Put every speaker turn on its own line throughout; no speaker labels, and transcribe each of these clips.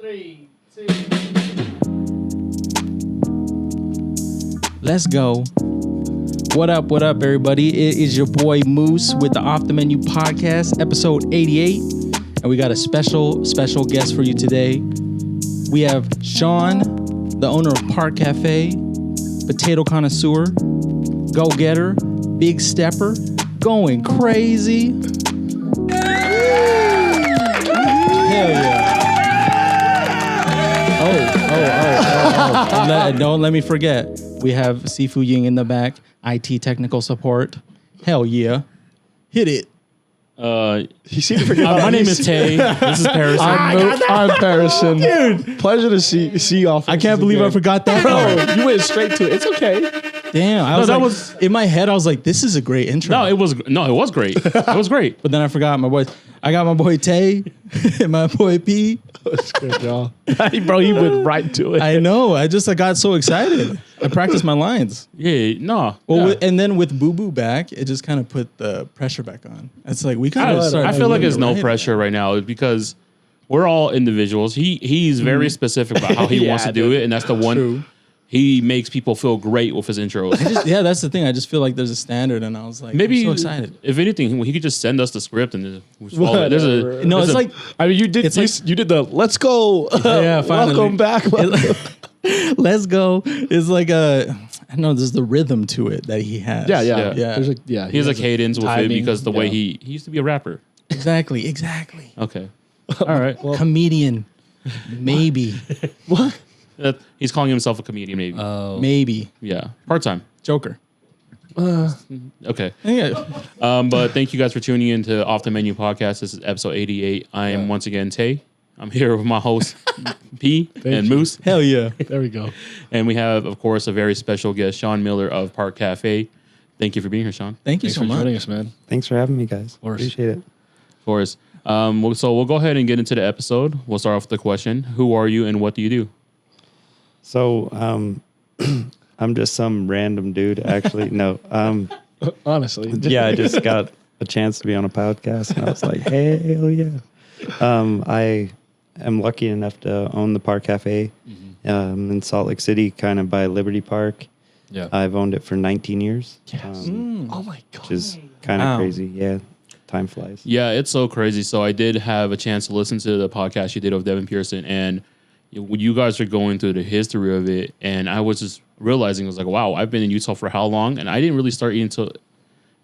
3, 2.
Let's go. What up, everybody? It is your boy Moose with the Off the Menu Podcast, episode 88. And we got a special guest for you today. We have Sean, the owner of Park Cafe, potato connoisseur, go-getter, big stepper, going crazy. Hell yeah. Don't let me forget. We have Sifu Ying in the back, IT technical support. Hell yeah. Hit it.
You seem to forget.
My name is Tay. This is Paris.
I'm Parison. Dude, pleasure to see you all.
I can't believe I forgot that.
Bro, you went straight to it. It's okay.
Damn. I was in my head. I was like, this is a great intro.
It was great. It was great.
But then I forgot my boy. I got my boy Tay and my boy P.
That's good, y'all. Bro, he went right to it.
I know. I got so excited. I practiced my lines.
Well,
And then with Boo Boo back, it just kind of put the pressure back on. It's like we kind of started.
I feel like there's no pressure right now because we're all individuals. He's very specific about how he wants to do it, and that's the one.
True.
He makes people feel great with his intros.
That's the thing. I just feel like there's a standard, and I was like,
Maybe
I'm so excited.
If anything, he could just send us the script and just follow it.
It's like
I mean, you did the let's go.
Yeah, finally.
Welcome back.
Let's go. It's like I know there's the rhythm to it that he has.
Yeah.
Yeah.
He has a cadence with it
timing.
because the way he used to be a rapper.
Exactly.
Okay. All right.
Well, comedian. Maybe.
What?
He's calling himself a comedian, maybe.
Maybe.
Yeah. Part-time.
Joker.
Okay.
Yeah.
But thank you guys for tuning in to Off the Menu Podcast. This is episode 88. I am once again Tay. I'm here with my host, P and Moose.
Hell yeah.
There we go.
And we have, of course, a very special guest, Sean Miller of Park Cafe. Thank you for being here, Sean.
Thank you
Thanks
so
for
much.
joining us, man.
Thanks for having me, guys. Appreciate it.
Of course. So we'll go ahead and get into the episode. We'll start off with the question. Who are you and what do you do?
So, I'm just some random dude, actually. No.
Honestly.
Yeah, I just got a chance to be on a podcast, and I was like, hell yeah. I am lucky enough to own the Park Cafe in Salt Lake City, kind of by Liberty Park.
Yeah.
I've owned it for 19 years.
Yes. Oh my god.
Which is kind of crazy. Yeah. Time flies.
Yeah, it's so crazy. So I did have a chance to listen to the podcast you did with Devin Pearson, and when you guys are going through the history of it, and I was just realizing, I was like, wow, I've been in Utah for how long? And I didn't really start eating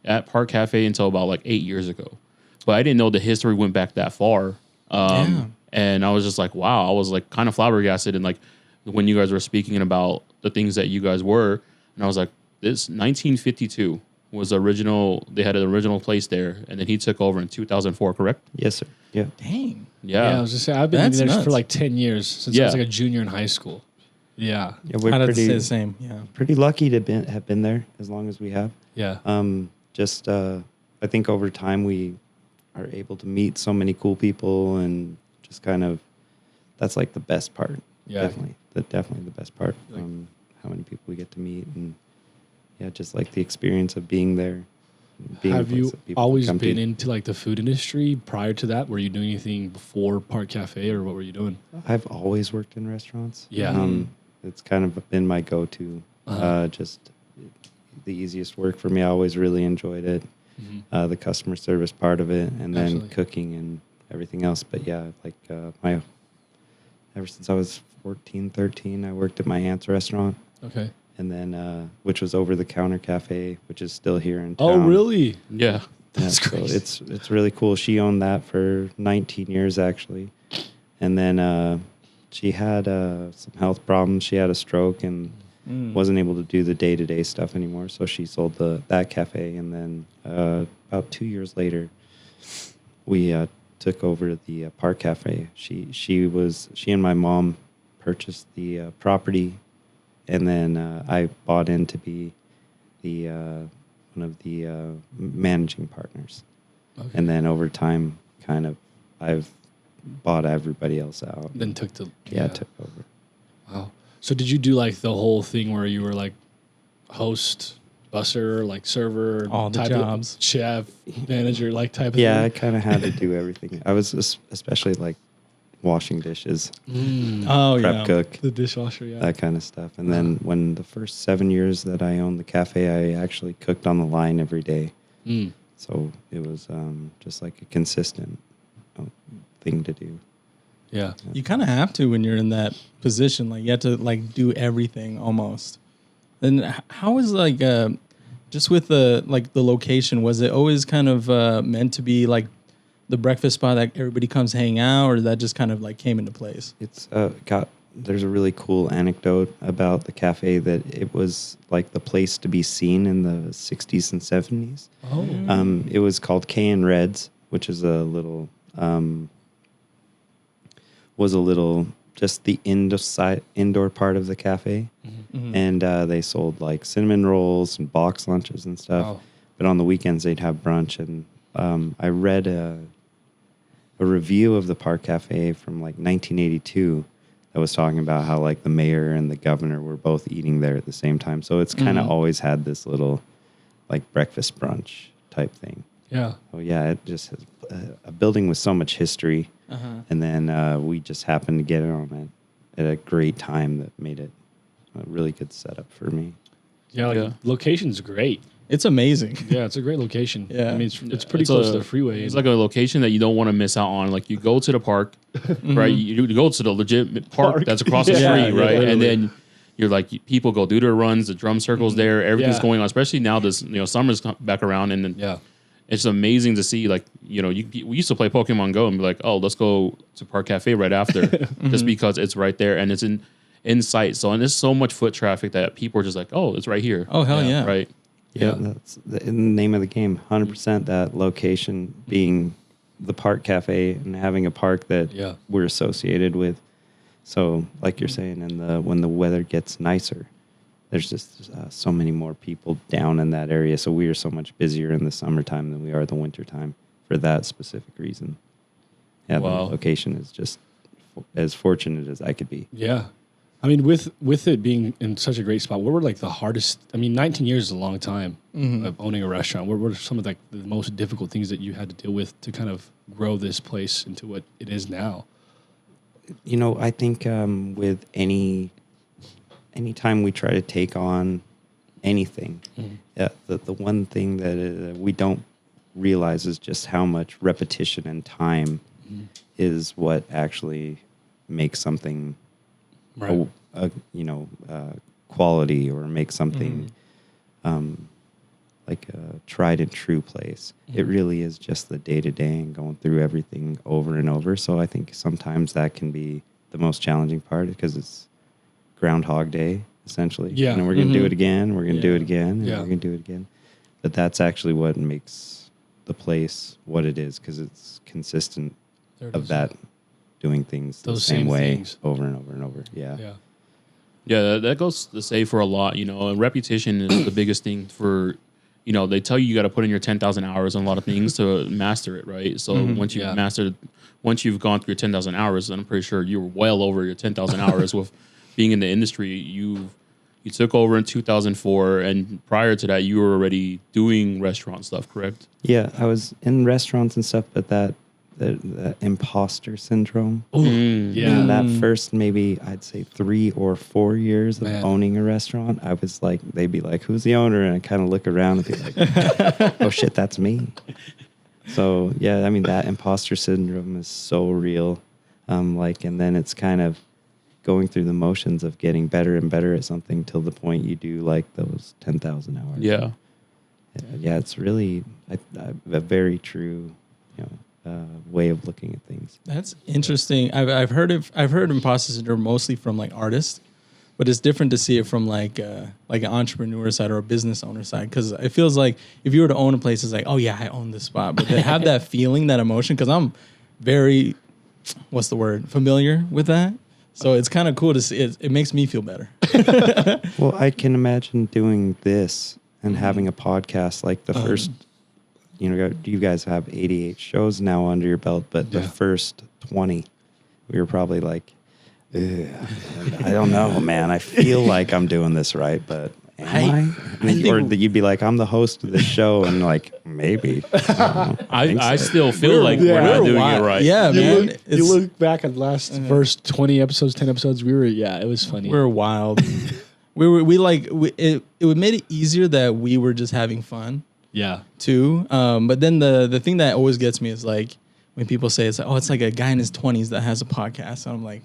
at Park Cafe until about like 8 years ago. But I didn't know the history went back that far. And I was just like, wow, I was like kind of flabbergasted. And like when you guys were speaking about the things that you guys were, and I was like, this 1952 was the original, they had an original place there. And then he took over in 2004, correct?
Yes, sir. Yeah.
Dang.
Yeah.
I was just saying, I've been
That's
living there
nuts.
for like 10 years since I was like a junior in high school. Yeah.
Yeah, we're
I'd say
pretty,
the same. Yeah.
pretty lucky to have been there as long as we have.
Yeah.
I think over time we are able to meet so many cool people, and just kind of that's like the best part.
Yeah.
Definitely the best part. How many people we get to meet, and just like the experience of being there.
Have you always been into like the food industry prior to that? Were you doing anything before Park Cafe, or what were you doing?
I've always worked in restaurants.
Yeah.
It's kind of been my go-to. Just the easiest work for me. I always really enjoyed it. The customer service part of it, and then
Absolutely.
cooking and everything else. But yeah, like ever since I was 14, 13, I worked at my aunt's restaurant.
Okay.
And then, which was over-the-counter cafe, which is still here in town.
Oh, really?
Yeah.
That's
so
crazy.
it's really cool. She owned that for 19 years, actually. And then she had some health problems. She had a stroke and wasn't able to do the day-to-day stuff anymore. So she sold that cafe. And then about 2 years later, we took over the Park Cafe. She and my mom purchased the property. And then I bought in to be the one of the managing partners. Okay. And then over time, kind of, I've bought everybody else out.
Then took
over.
Wow. So did you do like the whole thing where you were like host, busser, like server,
All the
type
jobs.
of chef, manager, like type of
Yeah, I
thing?
kind of had to do everything. I was especially like washing dishes,
Oh,
prep
yeah.
cook,
The dishwasher, yeah.
that kind of stuff. And then when the first 7 years that I owned the cafe, I actually cooked on the line every day. So it was just like a consistent thing to do.
Yeah.
You kind of have to when you're in that position. Like, you have to, like, do everything almost. And how is, like, just with the location, was it always kind of meant to be, like, the breakfast spot that everybody comes hang out, or that just kind of, like, came into place?
It's there's a really cool anecdote about the cafe that it was like the place to be seen in the 60s and 70s.
Oh.
It was called K and Reds, which is a little just the indoor part of the cafe. And they sold like cinnamon rolls and box lunches and stuff.
Wow.
But on the weekends they'd have brunch. And I read a review of the Park Cafe from like 1982 that was talking about how like the mayor and the governor were both eating there at the same time. So it's kind of always had this little like breakfast brunch type thing.
Yeah.
Oh yeah, it just has a building with so much history. And then we just happened to get it on at a great time that made it a really good setup for me.
Yeah, location's great.
It's amazing.
Yeah, it's a great location.
Yeah.
I mean, it's pretty close to the freeway.
It's like a location that you don't want to miss out on. Like you go to the park, right? You go to the legit park that's across the street, right?
literally.
And then you're like, people go do their runs, the drum circles there, everything's
Yeah.
going on. Especially now, this summer's back around, and then it's amazing to see. Like we used to play Pokemon Go and be like, oh, let's go to Park Cafe right after, just because it's right there and it's in sight. So and there's so much foot traffic that people are just like, oh, it's right here.
Oh, hell yeah.
Right.
Yeah, that's the name of the game. 100% that location being the Park Cafe and having a park that we're associated with. So, like you're saying, when the weather gets nicer, there's just so many more people down in that area. So we are so much busier in the summertime than we are the wintertime for that specific reason. Yeah, the location is just as fortunate as I could be.
Yeah. I mean, with it being in such a great spot, what were like the hardest? I mean, 19 years is a long time of owning a restaurant. What were some of like the most difficult things that you had to deal with to kind of grow this place into what it is now?
I think with any time we try to take on anything, the one thing that we don't realize is just how much repetition and time is what actually makes something quality, or make something like a tried and true place. It really is just the day to day and going through everything over and over. So I think sometimes that can be the most challenging part, because it's Groundhog Day essentially.
Yeah.
And we're going to do it again. We're going to do it again. And
Yeah.
we're going to do it again. But that's actually what makes the place what it is, because it's consistent of that. Doing things the same way
things.
over and over and over. Yeah.
Yeah, that goes to say for a lot, and repetition is the biggest thing for, they tell you got to put in your 10,000 hours on a lot of things to master it, right? So once you've gone through your 10,000 hours, and I'm pretty sure you're well over your 10,000 hours with being in the industry. You took over in 2004, and prior to that, you were already doing restaurant stuff, correct?
Yeah, I was in restaurants and stuff, but that imposter syndrome.
Yeah.
That first, maybe I'd say 3 or 4 years of owning a restaurant, I was like, they'd be like, who's the owner? And I kind of look around and be like, oh shit, that's me. So yeah, I mean, that imposter syndrome is so real. And then it's kind of going through the motions of getting better and better at something till the point you do like those 10,000 hours.
Yeah.
Yeah, it's really a very true, way of looking at things.
That's interesting. I've heard imposter syndrome mostly from like artists, but it's different to see it from like an entrepreneur side or a business owner side, because it feels like if you were to own a place, it's like, oh yeah, I own this spot, but they have that feeling, that emotion, because I'm very, familiar with that. So it's kind of cool to see. It makes me feel better.
Well, I can imagine doing this and having a podcast like the first. You guys have 88 shows now under your belt, but the first 20, we were probably like, I don't know, man. I feel like I'm doing this right, but Am I? Or that you'd be like, I'm the host of this show, and like, maybe.
I still feel like we're not doing it right.
Yeah, man.
You look back at the last first 20 episodes, 10 episodes, it was funny.
We're wild. It would made it easier that we were just having fun
Yeah.
too. But then the thing that always gets me is like when people say it's like, oh, it's like a guy in his 20s that has a podcast. And I'm like,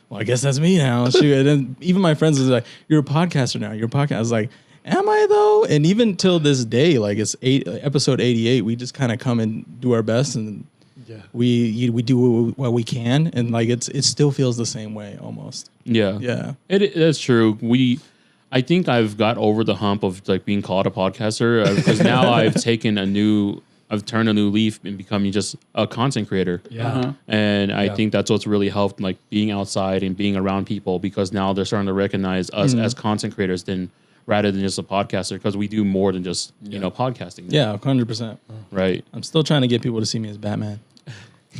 well, I guess that's me now. Shoot. And then even my friends was like, you're a podcaster now. You're a podcast. I was like, am I though? And even till this day, like it's episode 88, we just kind of come and do our best, and we do what we can, and like it still feels the same way almost.
Yeah. That's true. I think I've got over the hump of like being called a podcaster because now I've turned a new leaf and becoming just a content creator.
Yeah.
And I think that's what's really helped, like being outside and being around people, because now they're starting to recognize us as content creators rather than just a podcaster, because we do more than just, podcasting.
Yeah, 100%.
Right.
I'm still trying to get people to see me as Batman.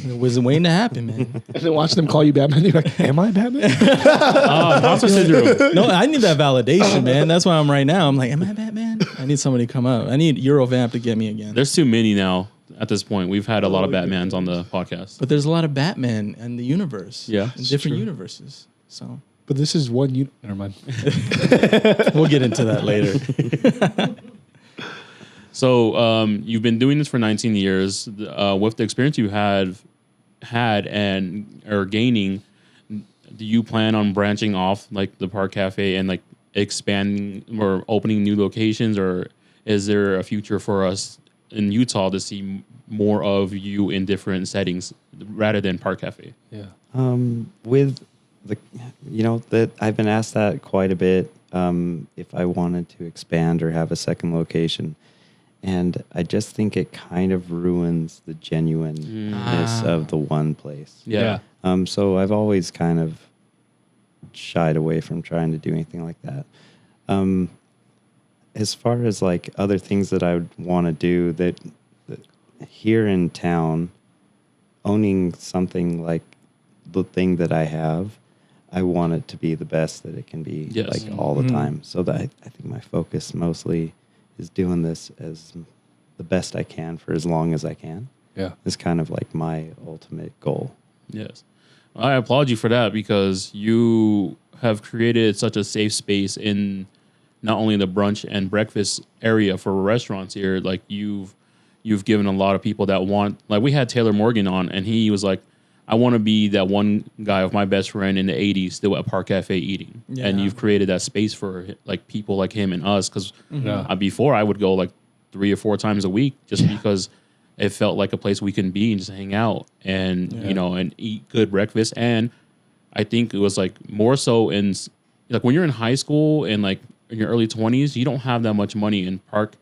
It wasn't waiting to happen, man.
And then watching them call you Batman, you're like, am I Batman?
Imposter syndrome.
No, I need that validation, man. That's why I'm right now. I'm like, am I Batman? I need somebody to come up. I need Eurovamp to get me again.
There's too many now at this point. We've had a lot of Batmans on the podcast.
But there's a lot of Batman in the universe.
Yeah,
in different universes. So
But this is one never mind.
we'll get into that later.
So you've been doing this for 19 years. With the experience you had and are gaining, do you plan on branching off like the Park Cafe and like expanding or opening new locations, or is there a future for us in Utah to see more of you in different settings rather than Park Cafe?
Yeah.
With that I've been asked that quite a bit, if I wanted to expand or have a second location. And I just think it kind of ruins the genuineness of the one place.
Yeah.
So I've always kind of shied away from trying to do anything like that. As far as like other things that I would want to do, that here in town, owning something like the thing that I have, I want it to be the best that it can be, like all the time. So that I think my focus mostly is doing this as the best I can for as long as I can.
Yeah.
It's kind of like my ultimate goal.
Yes. I applaud you for that, because you have created such a safe space in not only the brunch and breakfast area for restaurants here. Like you've given a lot of people that want, like we had Taylor Morgan on, and he was like, I want to be that one guy of my best friend in the 80s still at Park Cafe eating. Yeah. And you've created that space for like people like him and us. Because before I would go like 3 or 4 times a week just because it felt like a place we can be and just hang out and, and eat good breakfast. And I think it was like more so in like when you're in high school and like in your early 20s, you don't have that much money, and Park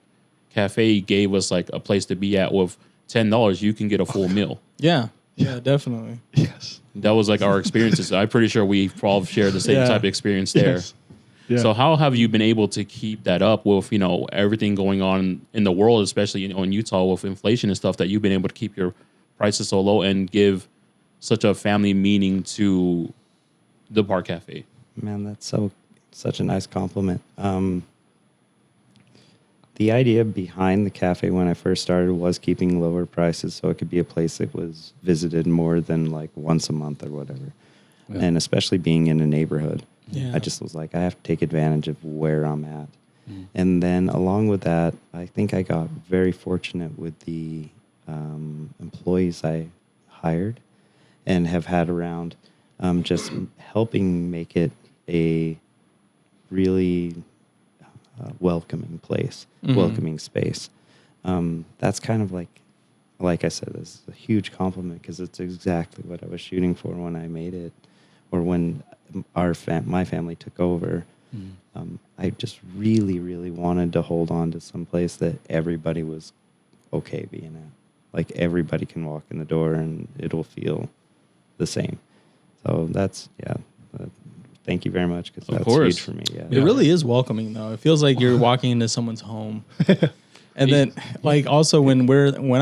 Cafe gave us like a place to be at with $10. You can get a full meal.
Yeah. Yeah, definitely.
Yes.
That was like our experiences. I'm pretty sure we all shared the same type of experience there.
Yes. Yeah.
So how have you been able to keep that up with, everything going on in the world, especially, in Utah with inflation and stuff, that you've been able to keep your prices so low and give such a family meaning to the Park Cafe?
Man, that's such a nice compliment. The idea behind the cafe when I first started was keeping lower prices so it could be a place that was visited more than like once a month or whatever. Yeah. And especially being in a neighborhood. Yeah. I just was like, I have to take advantage of where I'm at. And then along with that, I think I got very fortunate with the employees I hired and have had around, just helping make it a really welcoming place, welcoming space. That's kind of like I said, this is a huge compliment because it's exactly what I was shooting for when I made it, or when my family took over. I just really, really wanted to hold on to some place that everybody was okay being at. Like everybody can walk in the door and it'll feel the same. So that's, thank you very much, because that's huge for me. Yeah.
It really is welcoming, though. It feels like you're walking into someone's home. And then, like, also when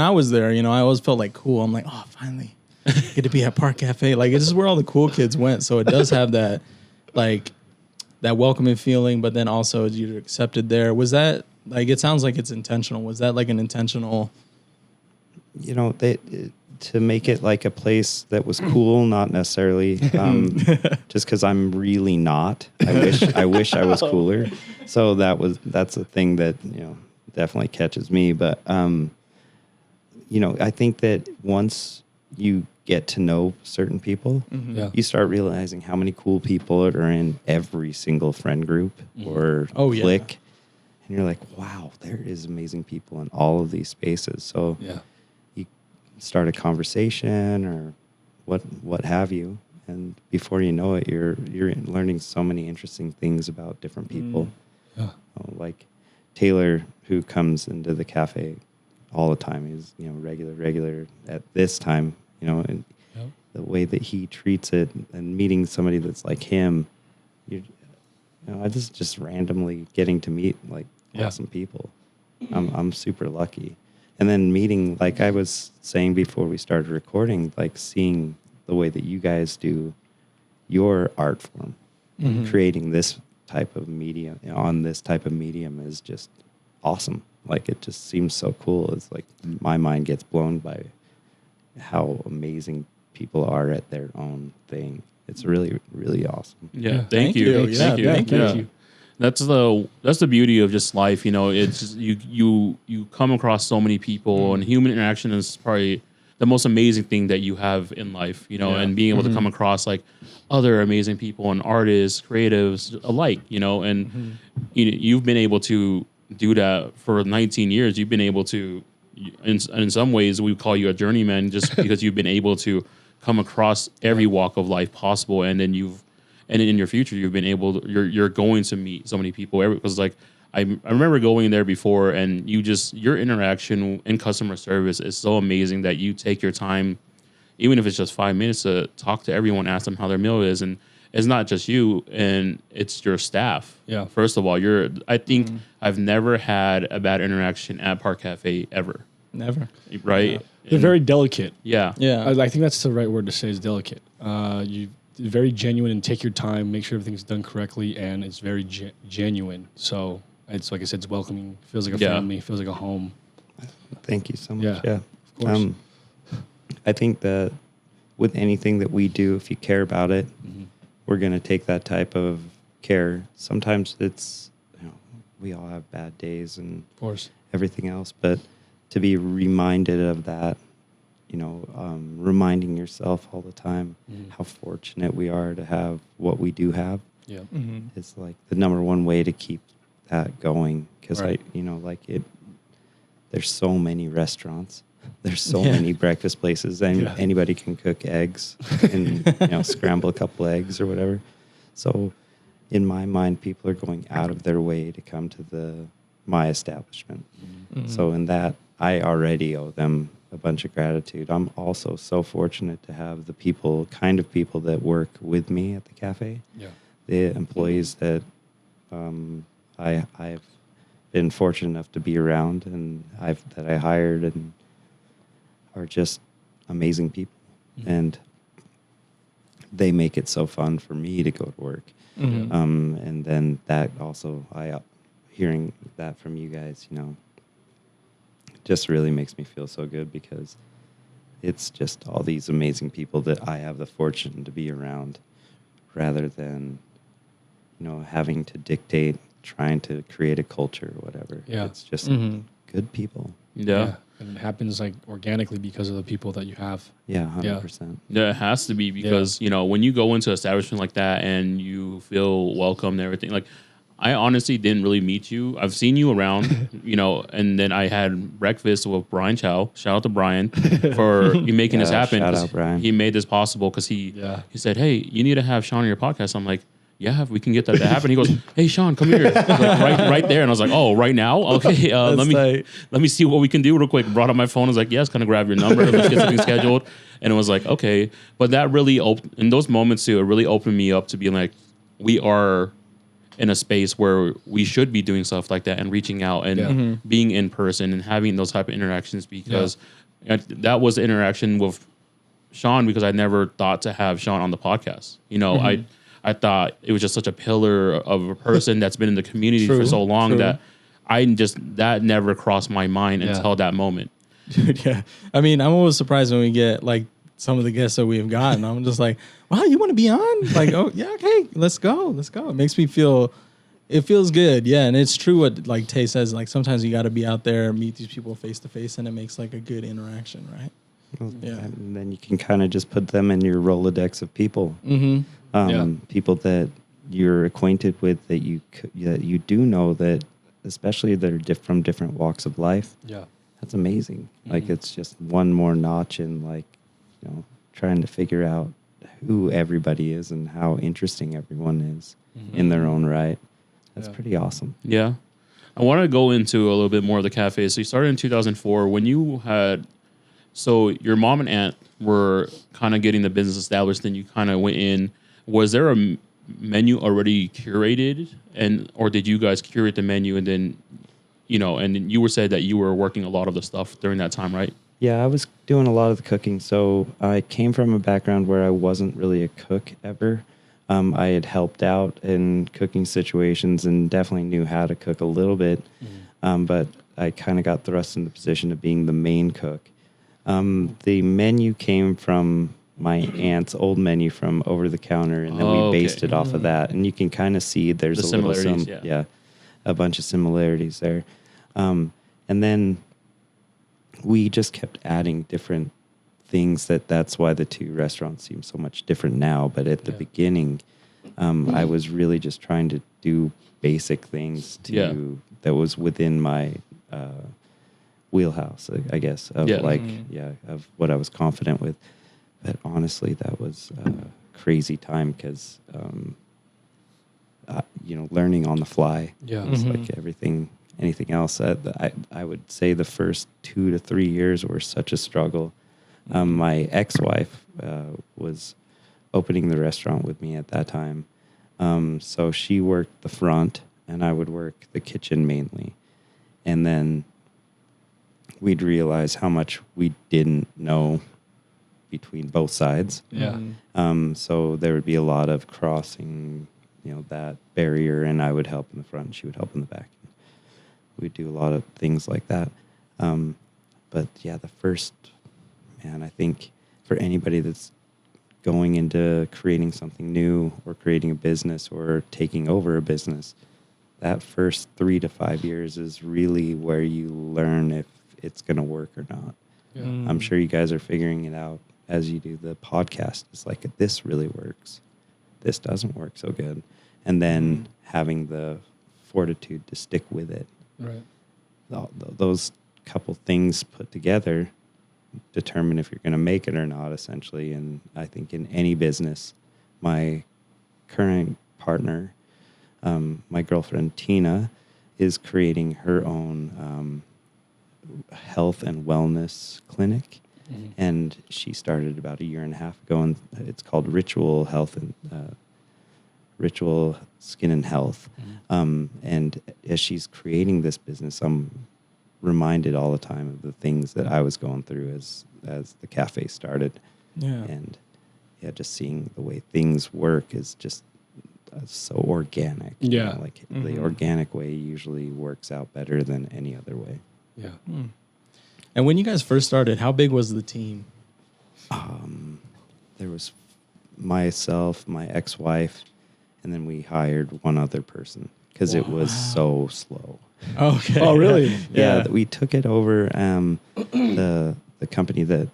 I was there, I always felt like cool. I'm like, oh, finally get to be at Park Cafe. Like, this is where all the cool kids went. So it does have that, like, that welcoming feeling, but then also you're accepted there. Was that like, it sounds like it's intentional. Was that like an intentional?
You know, to make it like a place that was cool, not necessarily just because I'm really not. I wish I was cooler. So that's a thing that, you know, definitely catches me. But you know, I think that once you get to know certain people, you start realizing how many cool people are in every single friend group or clique. And you're like, wow, there is amazing people in all of these spaces. So you start a conversation or what have you, and before you know it, you're learning so many interesting things about different people. Like Taylor, who comes into the cafe all the time, he's, you know, regular at this time, you know, and the way that he treats it, and meeting somebody that's like him, you know, I just randomly getting to meet like awesome people. I'm super lucky. And then meeting, like I was saying before we started recording, like seeing the way that you guys do your art form, creating this type of medium on this type of medium is just awesome. Like it just seems so cool. It's like my mind gets blown by how amazing people are at their own thing. It's really, really awesome.
Yeah. Thank you. Thank you. That's the beauty of just life, you know. It's just, you come across so many people, and human interaction is probably the most amazing thing that you have in life, you know. And being able to come across like other amazing people and artists, creatives alike, you know. And you've been able to do that for 19 years. You've been able to, in some ways, we call you a journeyman, just because you've been able to come across every walk of life possible, and then and in your future, you've been able to, you're going to meet so many people. Because like I remember going there before, and your interaction in customer service is so amazing that you take your time, even if it's just 5 minutes, to talk to everyone, ask them how their meal is, and it's not just you, and it's your staff. Yeah. First of all, I think I've never had a bad interaction at Park Cafe ever.
Never.
Right.
Yeah. They're very delicate.
Yeah.
I think that's the right word to say, is delicate. You very genuine and take your time, make sure everything's done correctly, and it's very genuine. So it's like I said, it's welcoming, feels like a family, feels like a home.
Thank you so much.
Yeah, of course.
I think that with anything that we do, if you care about it, we're going to take that type of care. Sometimes it's, you know, we all have bad days and
of course
everything else, but to be reminded of that, you know, reminding yourself all the time how fortunate we are to have what we do have.
Yeah.
It's like the number one way to keep that going. Because there's so many restaurants. There's so many breakfast places, and anybody can cook eggs and, you know, scramble a couple eggs or whatever. So in my mind, people are going out of their way to come to my establishment. So in that, I already owe them a bunch of gratitude. I'm also so fortunate to have the kind of people that work with me at the cafe. Yeah. The employees that I've been fortunate enough to be around, and that I hired, and are just amazing people. And they make it so fun for me to go to work. And then that also, hearing that from you guys, you know, just really makes me feel so good, because it's just all these amazing people that I have the fortune to be around, rather than, you know, having to dictate, trying to create a culture or whatever. Yeah. It's just good people.
Yeah.
And it happens like organically because of the people that you have.
Yeah, 100%.
Yeah, it has to be, because, you know, when you go into an establishment like that and you feel welcome and everything, like, I honestly didn't really meet you. I've seen you around, you know, and then I had breakfast with Brian Chow. Shout out to Brian for you making this happen.
Shout out, Brian.
He made this possible, because he said, hey, you need to have Sean on your podcast. I'm like, yeah, if we can get that to happen. He goes, hey, Sean, come here. Like, right there. And I was like, oh, right now? Okay, let me see what we can do real quick. Brought up my phone. I was like, yes, kind of grab your number. Let's get something scheduled. And it was like, okay. But that really, in those moments too, it really opened me up to being like, we are in a space where we should be doing stuff like that and reaching out and being in person and having those type of interactions, because that was the interaction with Sean, because I never thought to have Sean on the podcast. You know, I thought it was just such a pillar of a person that's been in the community for so long that that never crossed my mind until that moment.
Dude, yeah. I mean, I'm always surprised when we get like some of the guests that we've gotten. I'm just like, wow, you want to be on? Like, oh yeah, okay, let's go. It makes me feel, it feels good. Yeah. And it's true what like Tay says, like sometimes you got to be out there, meet these people face to face, and it makes like a good interaction, right?
Yeah. And then you can kind of just put them in your Rolodex of people. People that you're acquainted with that you do know that, especially that are from different walks of life.
Yeah.
That's amazing. Like it's just one more notch in like, trying to figure out who everybody is and how interesting everyone is in their own right. That's pretty awesome.
Yeah. I want to go into a little bit more of the cafe. So you started in 2004 when you had, so your mom and aunt were kind of getting the business established, then you kind of went in. Was there a menu already curated, or did you guys curate the menu and then, and then you were said that you were working a lot of the stuff during that time, right?
Yeah, I was doing a lot of the cooking. So I came from a background where I wasn't really a cook ever. I had helped out in cooking situations and definitely knew how to cook a little bit. But I kind of got thrust in the position of being the main cook. The menu came from my aunt's old menu from over the counter, and then we based it off of that. And you can kind of see there's a bunch of similarities there. And then we just kept adding different things. That's why the two restaurants seem so much different now. But at the beginning, I was really just trying to do basic things that was within my wheelhouse, I guess, of of what I was confident with. But honestly, that was a crazy time because, learning on the fly. Yeah. It's like anything else. I would say the first 2 to 3 years were such a struggle. My ex-wife was opening the restaurant with me at that time. So she worked the front and I would work the kitchen mainly. And then we'd realize how much we didn't know between both sides.
Yeah.
So there would be a lot of crossing, that barrier, and I would help in the front and she would help in the back. We'd do a lot of things like that. But yeah, I think for anybody that's going into creating something new or creating a business or taking over a business, that first 3 to 5 years is really where you learn if it's going to work or not. Yeah. I'm sure you guys are figuring it out as you do the podcast. It's like, this really works. This doesn't work so good. And then having the fortitude to stick with it. Right. Those couple things put together determine if you're going to make it or not, essentially. And I think in any business, my current partner, my girlfriend Tina, is creating her own health and wellness clinic. And she started about 1.5 years ago, and it's called Ritual Skin and Health. And as she's creating this business, I'm reminded all the time of the things that I was going through as the cafe started. Yeah. And just seeing the way things work is just so organic. Yeah. The organic way usually works out better than any other way.
Yeah.
And when you guys first started, how big was the team?
There was myself, my ex-wife, and then we hired one other person because it was so slow.
Okay.
Oh, really?
Yeah. We took it over. The company that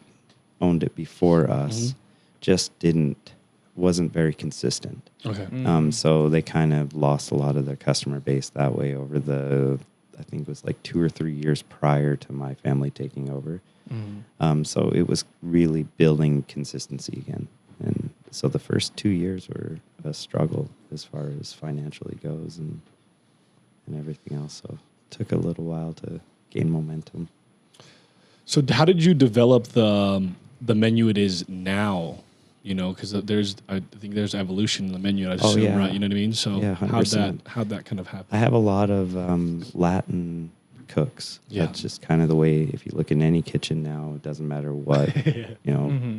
owned it before us just wasn't very consistent. Okay. So they kind of lost a lot of their customer base that way over I think it was like 2 or 3 years prior to my family taking over. So it was really building consistency again. And so the first 2 years were a struggle as far as financially goes and everything else. So it took a little while to gain momentum.
So how did you develop the menu it is now? Because I think there's evolution in the menu. I assume, right? You know what I mean? So how'd that kind of happen? I
have a lot of Latin cooks. Yeah. That's just kind of the way. If you look in any kitchen now, it doesn't matter what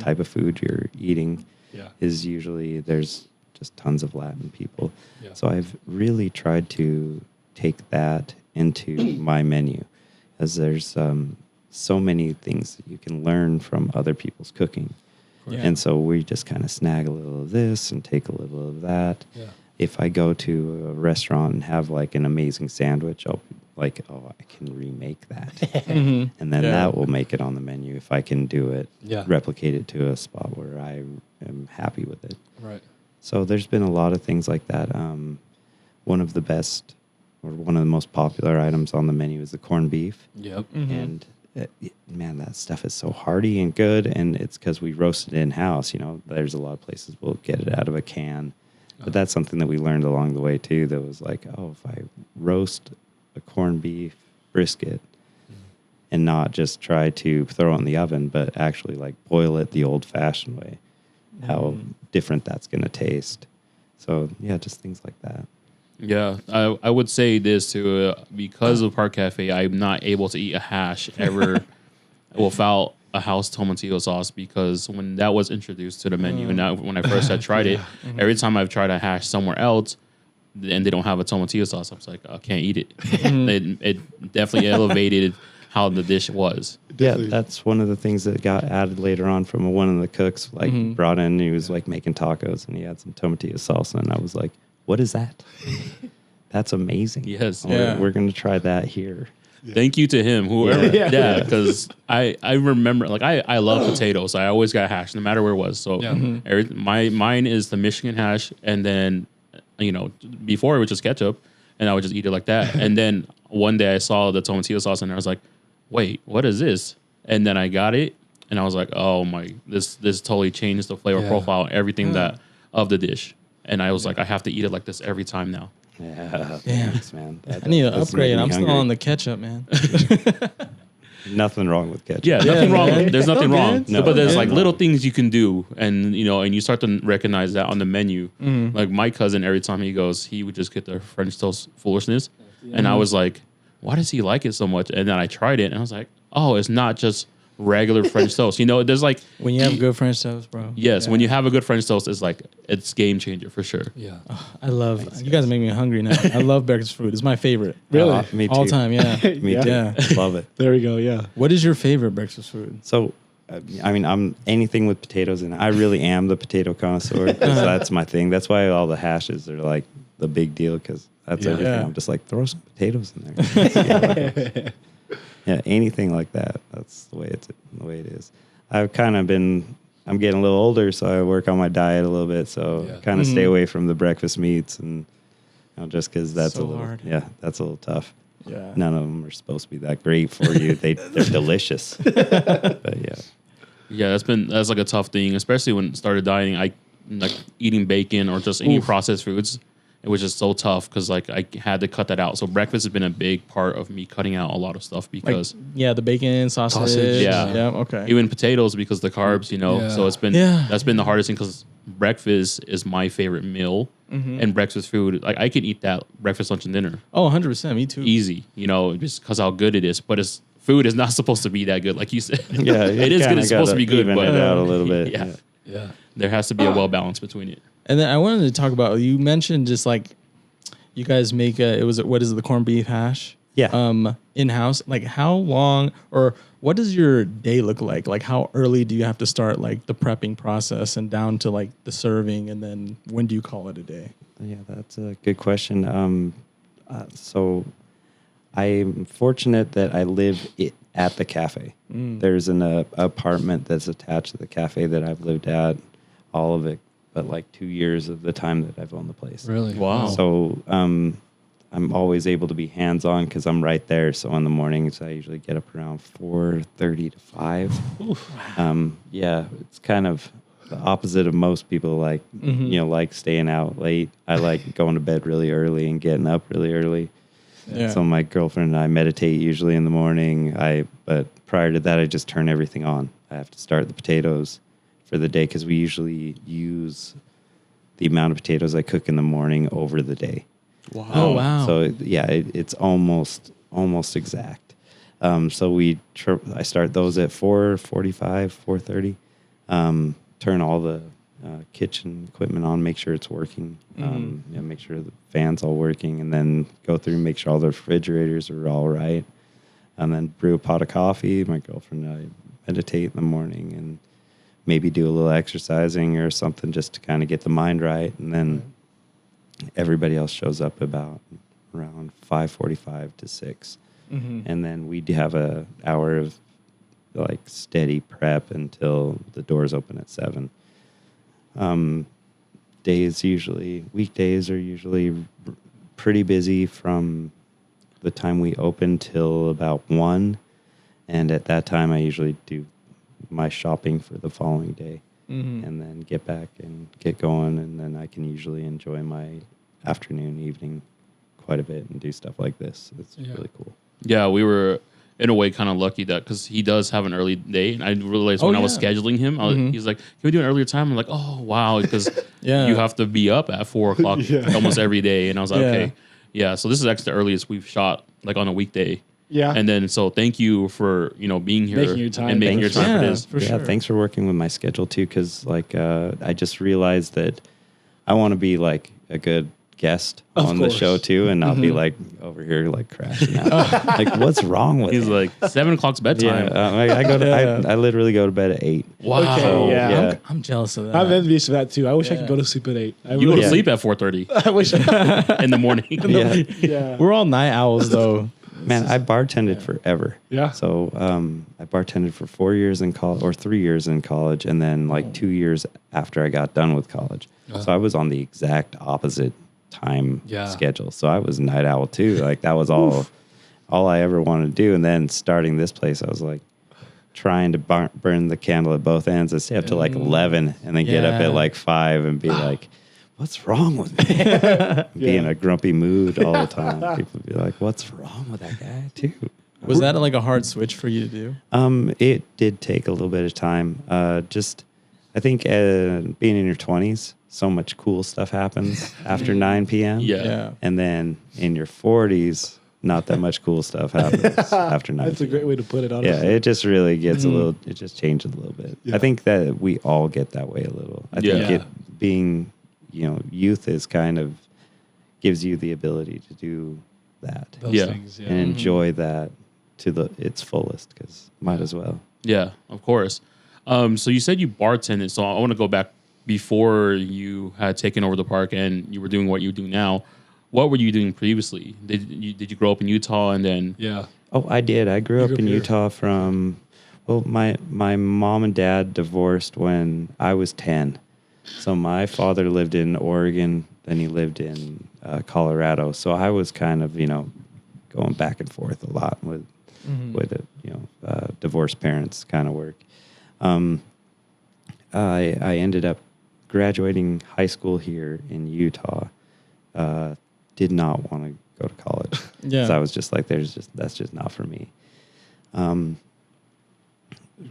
type of food you're eating. Yeah. Is usually there's just tons of Latin people.
Yeah.
So I've really tried to take that into my menu, as there's so many things that you can learn from other people's cooking.
Yeah.
And so we just kind of snag a little of this and take a little of that.
Yeah.
If I go to a restaurant and have like an amazing sandwich, I'll be like, oh, I can remake that.
Mhm.
And then
Yeah.
that will make it on the menu if I can do it,
Yeah.
replicate it to a spot where I am happy with it.
Right.
So there's been a lot of things like that. One of the best or one of the most popular items on the menu is the corned beef.
Yep.
And man, that stuff is so hearty and good. And it's because we roast it in house. You know, there's a lot of places we'll get it out of a can. But that's something that we learned along the way too. That was like, oh, if I roast a corned beef brisket and not just try to throw it in the oven, but actually like boil it the old-fashioned way, how different that's going to taste. So yeah, just things like that.
Yeah, I would say this too. Because of Park Cafe, I'm not able to eat a hash ever without a house tomatillo sauce, because when that was introduced to the menu, and now when I first had tried it, every time I've tried a hash somewhere else and they don't have a tomatillo sauce, I was like, I can't eat it. It definitely elevated how the dish was.
Yeah, that's one of the things that got added later on from one of the cooks, like brought in, he was like making tacos and he had some tomatillo salsa, and I was like, what is that? That's amazing.
Yes.
Yeah.
We're going to try that here.
Thank you to him, whoever.
Yeah.
Yeah, because I remember, like, I love potatoes. I always got hash, no matter where it was. So mine is the Michigan hash, and then, you know, before it was just ketchup, and I would just eat it like that. And then one day I saw the tomatillo sauce, and I was like, wait, what is this? And then I got it, and I was like, oh my, this totally changed the flavor profile, everything that of the dish. And I was like, I have to eat it like this every time now.
Yeah,
Damn.
thanks, man.
I need to
that's
upgrade.
making me
I'm still
hungry.
on the ketchup, man.
Nothing wrong with ketchup.
Yeah, nothing wrong.
man.
There's nothing
Okay.
wrong.
No,
But there's like
no.
little things you can do, and you know, and you start to recognize that on the menu.
Mm-hmm.
Like my cousin, every time he goes, he would just get the French toast foolishness, and I was like, why does he like it so much? And then I tried it, and I was like, oh, it's not just regular French toast. You know, there's like,
When you have good French toast, bro.
yes,
Yeah.
when you have a good French toast, it's game changer for sure.
Yeah.
I love. You guys make me hungry now. I love breakfast food. It's my favorite.
Really?
Me too.
All time. Yeah.
Me too.
Yeah.
Love it.
There we go. Yeah.
What is your favorite breakfast food?
So, I mean, I'm anything with potatoes in it. I really am the potato connoisseur, 'cause that's my thing. That's why all the hashes are like the big deal, because that's everything.
Yeah.
I'm just like, throw some potatoes in there. Yeah, anything like that. That's the way it is. I've kind of I'm getting a little older, so I work on my diet a little bit. So
Yeah.
kind of stay away from the breakfast meats, and you know, just because that's
So
a little
hard.
that's a little tough.
Yeah.
None of them are supposed to be that great for you. They're delicious, but yeah.
Yeah, that's like a tough thing, especially when I started dieting. I like eating bacon or just any processed foods. It was just so tough because like I had to cut that out. So breakfast has been a big part of me cutting out a lot of stuff
Like,
because
yeah, the bacon, sausage.
Yeah.
Yeah. Okay.
even potatoes, because the carbs, you know.
Yeah.
So it's been that's been the hardest thing, because breakfast is my favorite meal, and breakfast food, like I can eat that breakfast, lunch, and dinner
Oh, 100%. Me too.
easy, you know, just because how good it is. But food is not supposed to be that good, like you said.
Yeah, you
it is good.
kinda
It's supposed to
gotta
be good,
even
but
it out a little bit.
yeah,
Yeah.
there has to be a well balance between it.
And then I wanted to talk about, you mentioned just like you guys make what is it, the corned beef hash?
Yeah.
In house. Like how long, or what does your day look like? Like how early do you have to start like the prepping process and down to like the serving, and then when do you call it a day?
Yeah, that's a good question. So I'm fortunate that I live at the cafe. There's an apartment that's attached to the cafe that I've lived at, all of it, but like 2 years of the time that I've owned the place.
Really?
Wow.
So I'm always able to be hands-on because I'm right there. So in the mornings, I usually get up around 4:30 to 5. Yeah, it's kind of the opposite of most people, like, you know, like staying out late. I like going to bed really early and getting up really early.
Yeah.
So my girlfriend and I meditate usually in the morning. But prior to that, I just turn everything on. I have to start the potatoes for the day because we usually use the amount of potatoes I cook in the morning over the day.
Wow. Oh, wow.
So it's almost exact. So I start those at 4:45, 4:30. Turn all the kitchen equipment on, make sure it's working, make sure the fan's all working, and then go through and make sure all the refrigerators are all right. And then brew a pot of coffee. My girlfriend and I meditate in the morning and maybe do a little exercising or something just to kind of get the mind right. And then everybody else shows up about around 5:45 to 6. And then we have a hour of like steady prep until the doors open at 7. Weekdays are usually pretty busy from the time we open till about 1. And at that time, I usually do my shopping for the following day and then get back and get going. And then I can usually enjoy my afternoon, evening quite a bit and do stuff like this. It's really cool.
Yeah, we were in a way kind of lucky that because he does have an early day, and I realized when I was scheduling him, he's like, "Can we do an earlier time?" I'm like, "Oh wow," because you have to be up at 4 o'clock almost every day, and I was like, "Okay, yeah." So this is actually the earliest we've shot like on a weekday.
Yeah,
and then so thank you for being here,
making your time,
and making your time for this.
For sure.
Thanks for working with my schedule too, because like I just realized that I want to be like a good guest on the show too, and not be like over here like crashing out. Like, what's wrong with
He's
him?
like 7 o'clock's bedtime.
I go to I literally go to bed at 8.
Wow.
Okay,
So,
yeah.
I'm jealous of that.
I'm envious of that too. I wish I could go to sleep at 8.
You go to sleep at 4:30
I wish.
in the morning.
Yeah.
We're all night owls though.
Man, I bartended forever.
Yeah.
So I bartended for 4 years in college, or 3 years in college, and then like 2 years after I got done with college. So I was on the exact opposite time schedule. So I was night owl too. Like that was all I ever wanted to do. And then starting this place, I was like trying to burn the candle at both ends and stay up to like 11 and then get up at like 5 and be like, what's wrong with me? Be in a grumpy mood all the time. People would be like, what's wrong with that guy too?
Was that like a hard switch for you to do?
It did take a little bit of time. I think being in your 20s, so much cool stuff happens after 9 p.m.
Yeah.
And then in your 40s, not that much cool stuff happens after 9
That's a great way to put it, honestly.
Yeah, it just really gets it just changes a little bit.
Yeah.
I think that we all get that way a little. I think being, youth is kind of gives you the ability to do that.
Those things,
And enjoy that to its fullest, because might as well.
Yeah, of course. So you said you bartended. So I want to go back before you had taken over the park and you were doing what you do now. What were you doing previously? Did you grow up in Utah and then?
Yeah.
Oh, I did. I grew up in
here.
Utah from, my mom and dad divorced when I was 10. So my father lived in Oregon, then he lived in Colorado. So I was kind of, going back and forth a lot with divorced parents kind of work. I ended up graduating high school here in Utah. Did not want to go to college.
Yeah.
So I was just like, that's just not for me.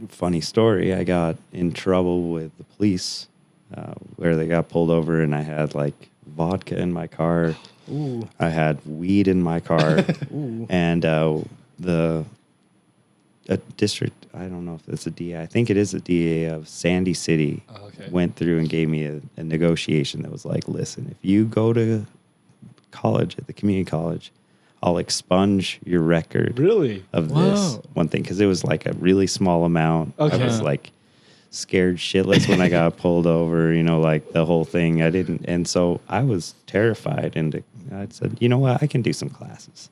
Funny story. I got in trouble with the police where they got pulled over, and I had like vodka in my car.
Ooh.
I had weed in my car. And a district, I don't know if it's a DA, I think it is a DA of Sandy City, went through and gave me a negotiation that was like, listen, if you go to college at the community college, I'll expunge your record of this one thing, because it was like a really small amount. I was like scared shitless when I got pulled over, like the whole thing. And so I was terrified, and I said, you know what, I can do some classes.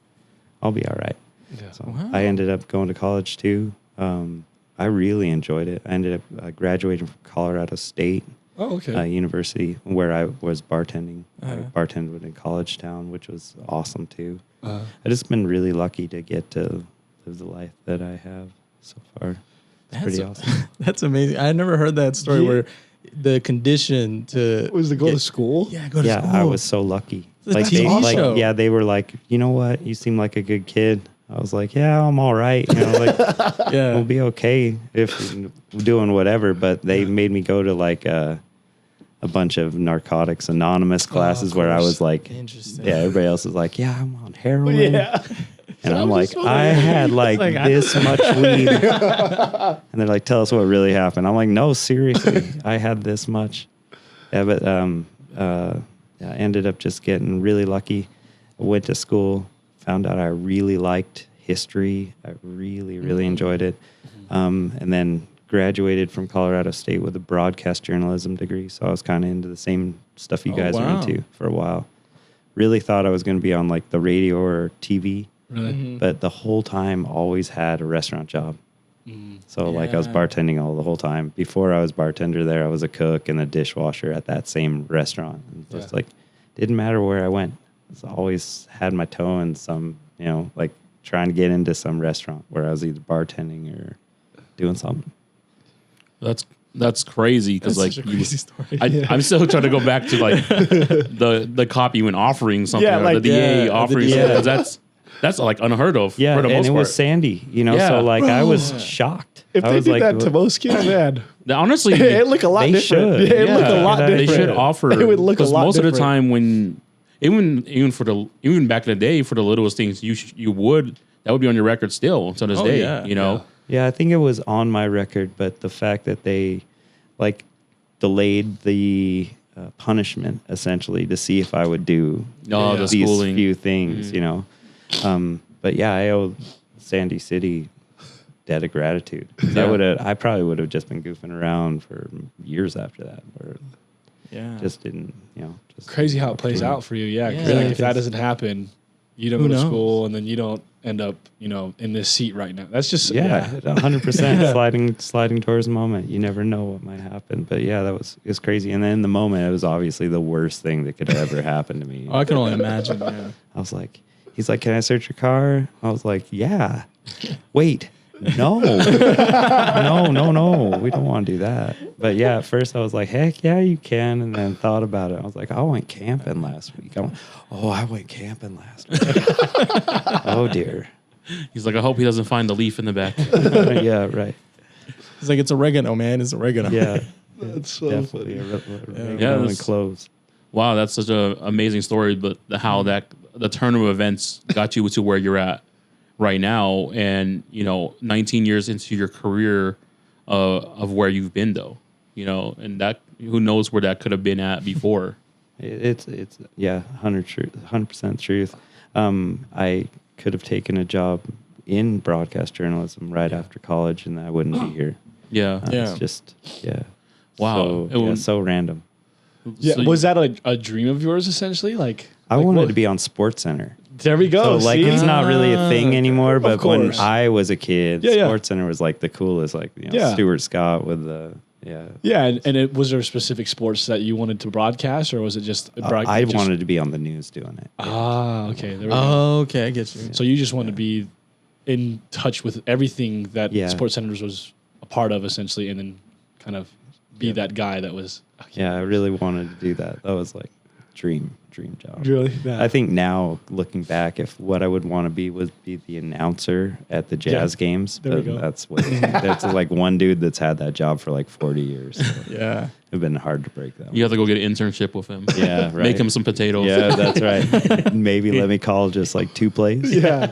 I'll be all right.
Yeah.
So I ended up going to college too. I really enjoyed it. I ended up graduating from Colorado State University, where I was bartending. I bartended in College Town, which was awesome too. I've just been really lucky to get to live the life that I have so far. It's pretty awesome.
That's amazing. I never heard that story where the condition to
Was to go to school?
Yeah, go to school.
I was so lucky.
It's a TV show.
They were like, you know what? You seem like a good kid. I was like, yeah, I'm all right. We'll be okay if we're doing whatever. But they made me go to like a bunch of Narcotics Anonymous classes where I was like,
interesting.
Yeah, everybody else is like, yeah, I'm on heroin. And I'm like, I had like this much weed. And they're like, tell us what really happened. I'm like, no, seriously, I had this much. Yeah, but I ended up just getting really lucky. I went to school, found out I really liked history. I really enjoyed it. And then graduated from Colorado State with a broadcast journalism degree. So I was kind of into the same stuff you guys are into for a while. Really thought I was going to be on like the radio or TV.
Really?
But the whole time always had a restaurant job. So like I was bartending all the whole time. Before I was bartender there, I was a cook and a dishwasher at that same restaurant. And just like, didn't matter where I went. I always had my toe in some, like trying to get into some restaurant where I was either bartending or doing something.
That's crazy because like
crazy story.
I'm still trying to go back to like the copy when offering something, or
like,
the DA offering something, 'cause that's like unheard of.
Yeah,
for the
and
most
it
part.
was Sandy, so like I was shocked.
If
I
they
was
did
like,
that to most kids, man,
Honestly,
it look a lot
They
different.
should.
It look a lot
They
different.
They should offer.
It would look a
'cause
lot
most
different.
of the time when even back in the day for the littlest things that would be on your record still to this day.
yeah.
yeah, I think it was on my record, but the fact that they like delayed the punishment essentially to see if I would do
the
these
schooling.
few things, But yeah, I owe Sandy City debt of gratitude. I probably would have just been goofing around for years after that, or just didn't, just
Crazy how it plays out for you, yeah. 'Cause
Yeah.
like if that doesn't happen, you don't
Who
go to
knows?
school, and then you don't end up, in this seat right now. That's just
100% sliding towards the moment. You never know what might happen, but yeah, it was crazy. And then in the moment, it was obviously the worst thing that could ever happen to me.
Oh, I can only imagine. Yeah.
I was like, he's like, "Can I search your car?" I was like, "Yeah." Wait, no, no, we don't want to do that. But yeah, at first I was like, "Heck yeah, you can," and then thought about it. I was like, "I went camping last week." I went camping last week. Oh dear.
He's like, I hope he doesn't find the leaf in the back.
Yeah, right.
It's like, it's oregano, man. It's oregano.
Yeah,
That's so
definitely.
funny.
Yeah,
that's-
clothes.
Wow, that's such an amazing story. But how the turn of events got you to where you're at right now, and 19 years into your career of where you've been, though, and that who knows where that could have been at before.
It's 100% truth. I could have taken a job in broadcast journalism right after college, and I wouldn't be here.
Yeah.
Yeah.
It's just
Wow.
so random.
Yeah,
So
was that a dream of yours essentially? Like
I
like
wanted
what-
to be on Sports Center.
There we go.
So like
see?
it's not really a thing anymore, but when
course.
I was a kid,
Yeah, yeah.
Sports Center was like the coolest. Like
Yeah.
Stuart Scott with the
Yeah, and was there specific sports that you wanted to broadcast, or was it just
I wanted to be on the news doing it.
Ah, okay. There we go.
Oh, okay. I get you.
So you just wanted to be in touch with everything that
Yeah.
Sports Centers was a part of, essentially, and then kind of be that guy that was.
Yeah, I really wanted to do that. That was like dream job.
Really?
I think now looking back, if what I would want to be would be the announcer at the Jazz games,
There we
but
go.
that's like one dude that's had that job for like 40 years. So
Yeah.
it'd been hard to break that.
you have to go get an internship with him.
Yeah, right.
Make him some potatoes.
Yeah, that's right. Maybe let me call just like 2 plays.
Yeah.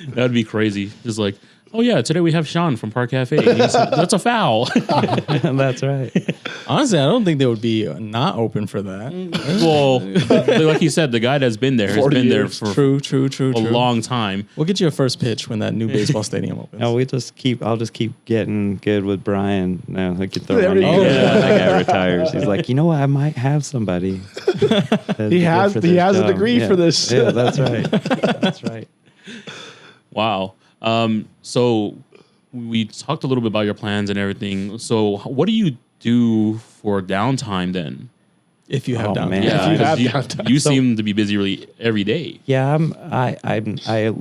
That'd be crazy. Just like, oh yeah, today we have Sean from Park Cafe. That's a foul.
That's right.
Honestly, I don't think they would be not open for that.
Well, like you said, the guy that's been there has
40
been there
years.
for
True.
a long time.
We'll get you a first pitch when that new baseball stadium opens.
No, I'll just keep getting good with Brian. No, I can throw
There
my
we
name
go.
in. That guy retires. He's like, you know what? I might have somebody.
He has a degree for this.
Yeah, that's right. That's right.
Wow. So we talked a little bit about your plans and everything. So what do you do for downtime then?
If you have
Oh,
downtime.
man.
Yeah,
If you
'cause
have
you,
downtime.
you seem to be busy really every day.
Yeah, I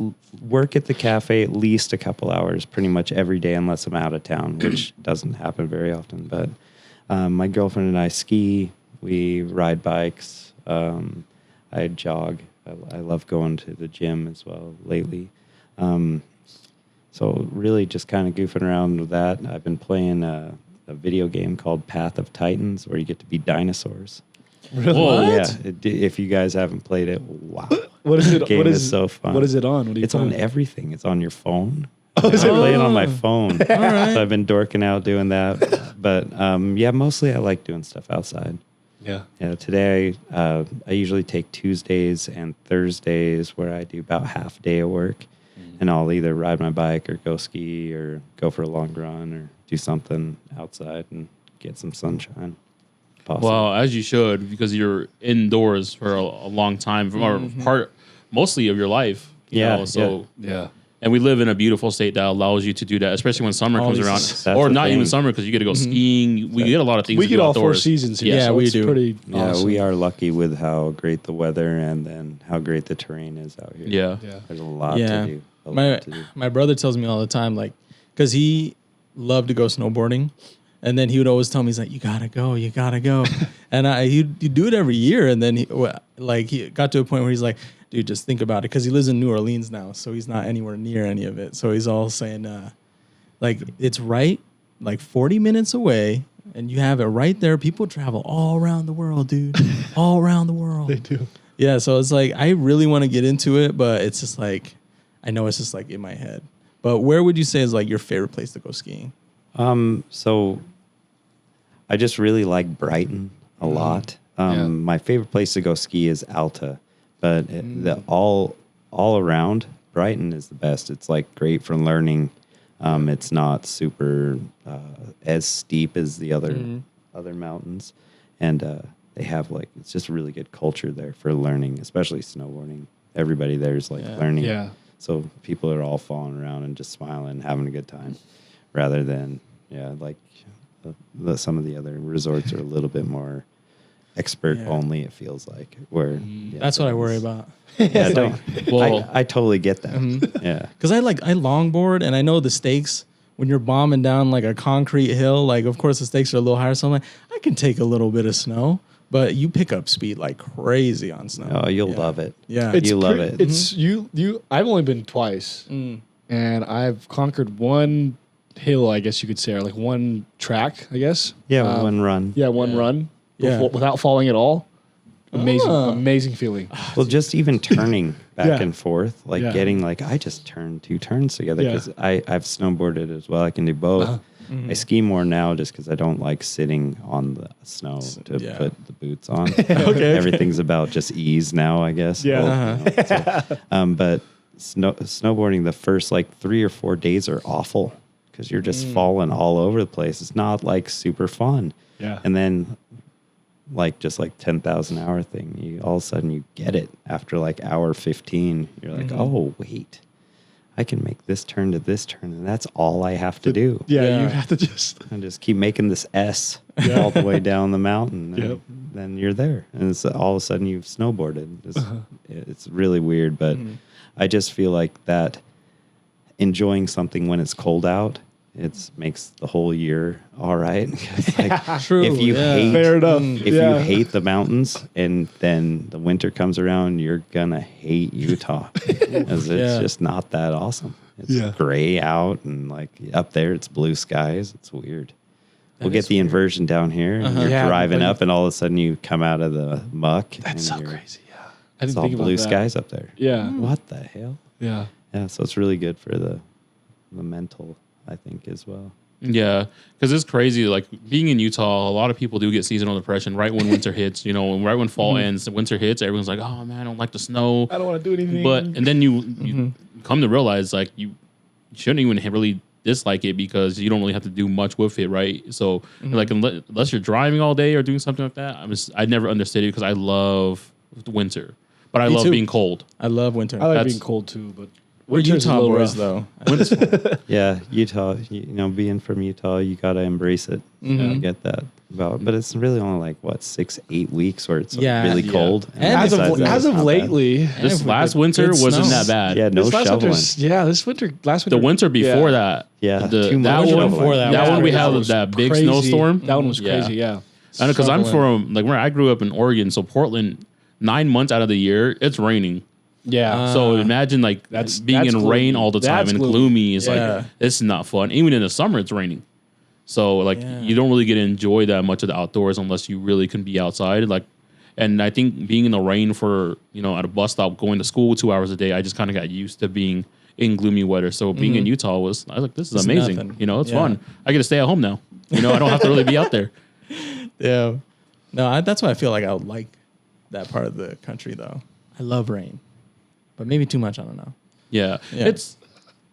work at the cafe at least a couple hours pretty much every day unless I'm out of town, which doesn't happen very often. But my girlfriend and I ski. We ride bikes. I jog. I love going to the gym as well lately. So really just kind of goofing around with that. I've been playing a video game called Path of Titans where you get to be dinosaurs.
Really?
Whoa.
Yeah, if you guys haven't played it, wow.
What is it?
The game
what
is so fun.
What is it on? What do you
It's on
play?
everything. It's on your phone.
is
I
it
play it on
really?
my phone. So I've been dorking out doing that. But yeah, mostly I like doing stuff outside.
Yeah.
Yeah, today I usually take Tuesdays and Thursdays where I do about half a day of work, and I'll either ride my bike or go ski or go for a long run or do something outside and get some sunshine. Possible.
Well, as you should, because you're indoors for a long time, or mostly of your life. You know, so
Yeah.
and we live in a beautiful state that allows you to do that, especially when summer comes around,
That's
or
the
not even
thing.
summer because you get to go skiing. We get a lot of things.
We
to
get
do
all 4
outdoors.
seasons here.
Yeah,
so
we
it's
do.
Pretty
Yeah,
awesome.
we are lucky with how great the weather and then how great the terrain is out here.
Yeah.
Yeah.
There's a lot
Yeah.
to do. A lot to do.
My brother tells me all the time, like, because he loved to go snowboarding, and then he would always tell me, he's like, you gotta go, and he'd do it every year, and then he got to a point where he's like, dude, just think about it, because he lives in New Orleans now, so he's not anywhere near any of it. So he's all saying, like, it's right, like 40 minutes away, and you have it right there. People travel all around the world, dude, all around the world.
They do.
Yeah, so it's like I really want to get into it, but it's just like I know it's just like in my head. But where would you say is like your favorite place to go skiing?
So I just really like Brighton a lot.
Yeah.
My favorite place to go ski is Alta, but the all around Brighton is the best. It's like great for learning. It's not super as steep as the other mountains, and they have like it's just a really good culture there for learning, especially snowboarding. Everybody there is like learning.
Yeah.
So people are all falling around and just smiling, having a good time, rather than like some of the other resorts are a little bit more expert only. It feels like where
That's what I worry about.
Yeah, don't.
Well-
I totally get that. Yeah.
Because I longboard, and I know the stakes when you're bombing down like a concrete hill. Like, of course, the stakes are a little higher. So I'm like, I can take a little bit of snow, but you pick up speed like crazy on snow.
Oh, you'll love it.
Yeah.
You love it.
It's you. I've only been twice, and I've conquered one hill, I guess you could say, or like one track, I guess.
Yeah, one run.
Yeah, one run.
Yeah.
Without falling at all. Amazing feeling.
Well, just even turning back
Yeah.
and forth, like
Yeah.
getting like I just turned 2 turns together
Yeah.
because I've snowboarded as well. I can do both. I ski more now just because I don't like sitting on the snow to
Yeah.
put the boots on.
Okay.
Everything's about just ease now, I guess.
Yeah.
Well, so, but snowboarding, the first like 3 or 4 days are awful because you're just falling all over the place. It's not like super fun.
Yeah.
And then like just like 10,000 hour thing, you all of a sudden you get it after like hour 15. You're like, oh wait, I can make this turn to this turn, and that's all I have to do.
Yeah, you have to just.
And just keep making this S all the way down the mountain, and
Yep.
then you're there, and it's all of a sudden you've snowboarded. It's really weird, but I just feel like that enjoying something when it's cold out, it makes the whole year all right. It's like,
True.
if you hate
Fair enough.
if
Yeah.
you hate the mountains and then the winter comes around, you're gonna hate Utah because it's just not that awesome. It's gray out and like up there it's blue skies. It's weird. We'll get the inversion down here. And you're
Yeah,
driving
but-
up and all of a sudden you come out of the muck.
That's
and
so
you're-
crazy. Yeah. I
It's
didn't
all
think about
blue
that.
skies up there.
Yeah.
What the hell?
Yeah.
Yeah, so it's really good for the mental, I think, as well.
Yeah, because it's crazy. Like being in Utah, a lot of people do get seasonal depression right when winter hits. You know, and right when fall ends, winter hits. Everyone's like, "Oh man, I don't like the snow."
I don't want to do anything.
But and then you come to realize like you shouldn't even really dislike it because you don't really have to do much with it, right? So like unless you're driving all day or doing something like that, I never understood it because I love the winter, but I
Me
love
too.
being cold.
I love winter.
I like
That's-
being cold too, but
We're
winter's a
Utah
little
boys,
rough.
though.
Yeah, Utah, you know, being from Utah, you got to embrace it. I get that. But it's really only like, what, 6-8 weeks where it's really cold.
And
As
besides
of
that,
as
it's
of
not bad.
lately,
This
Good-
last
good
winter wasn't
snow.
that bad.
Yeah, no
this last
shoveling.
last winter.
The winter before
yeah.
that,
Yeah,
the,
too
that
much
one
before
that.
that
Yeah,
one we
that
had
was
that big
crazy.
snowstorm.
That one was
Yeah.
crazy. Yeah.
I know because I'm
Shoveling.
from like where I grew up in Oregon, so Portland, 9 months out of the year it's raining.
Yeah.
So imagine like
That's
being in
gloomy.
rain all the time
That's
and
gloomy.
gloomy. It's
Yeah.
like it's not fun. Even in the summer, it's raining. So like
Yeah.
you don't really get to enjoy that much of the outdoors unless you really can be outside. Like, and I think being in the rain for at a bus stop going to school 2 hours a day, I just kind of got used to being in gloomy weather. So being in Utah I was like, this is
It's
amazing.
nothing.
You know, it's
Yeah.
fun. I get to stay at home now. You know, I don't have to really be out there.
Yeah. No, that's why I feel like I would like that part of the country, though. I love rain, but maybe too much. I don't know.
Yeah.
Yeah.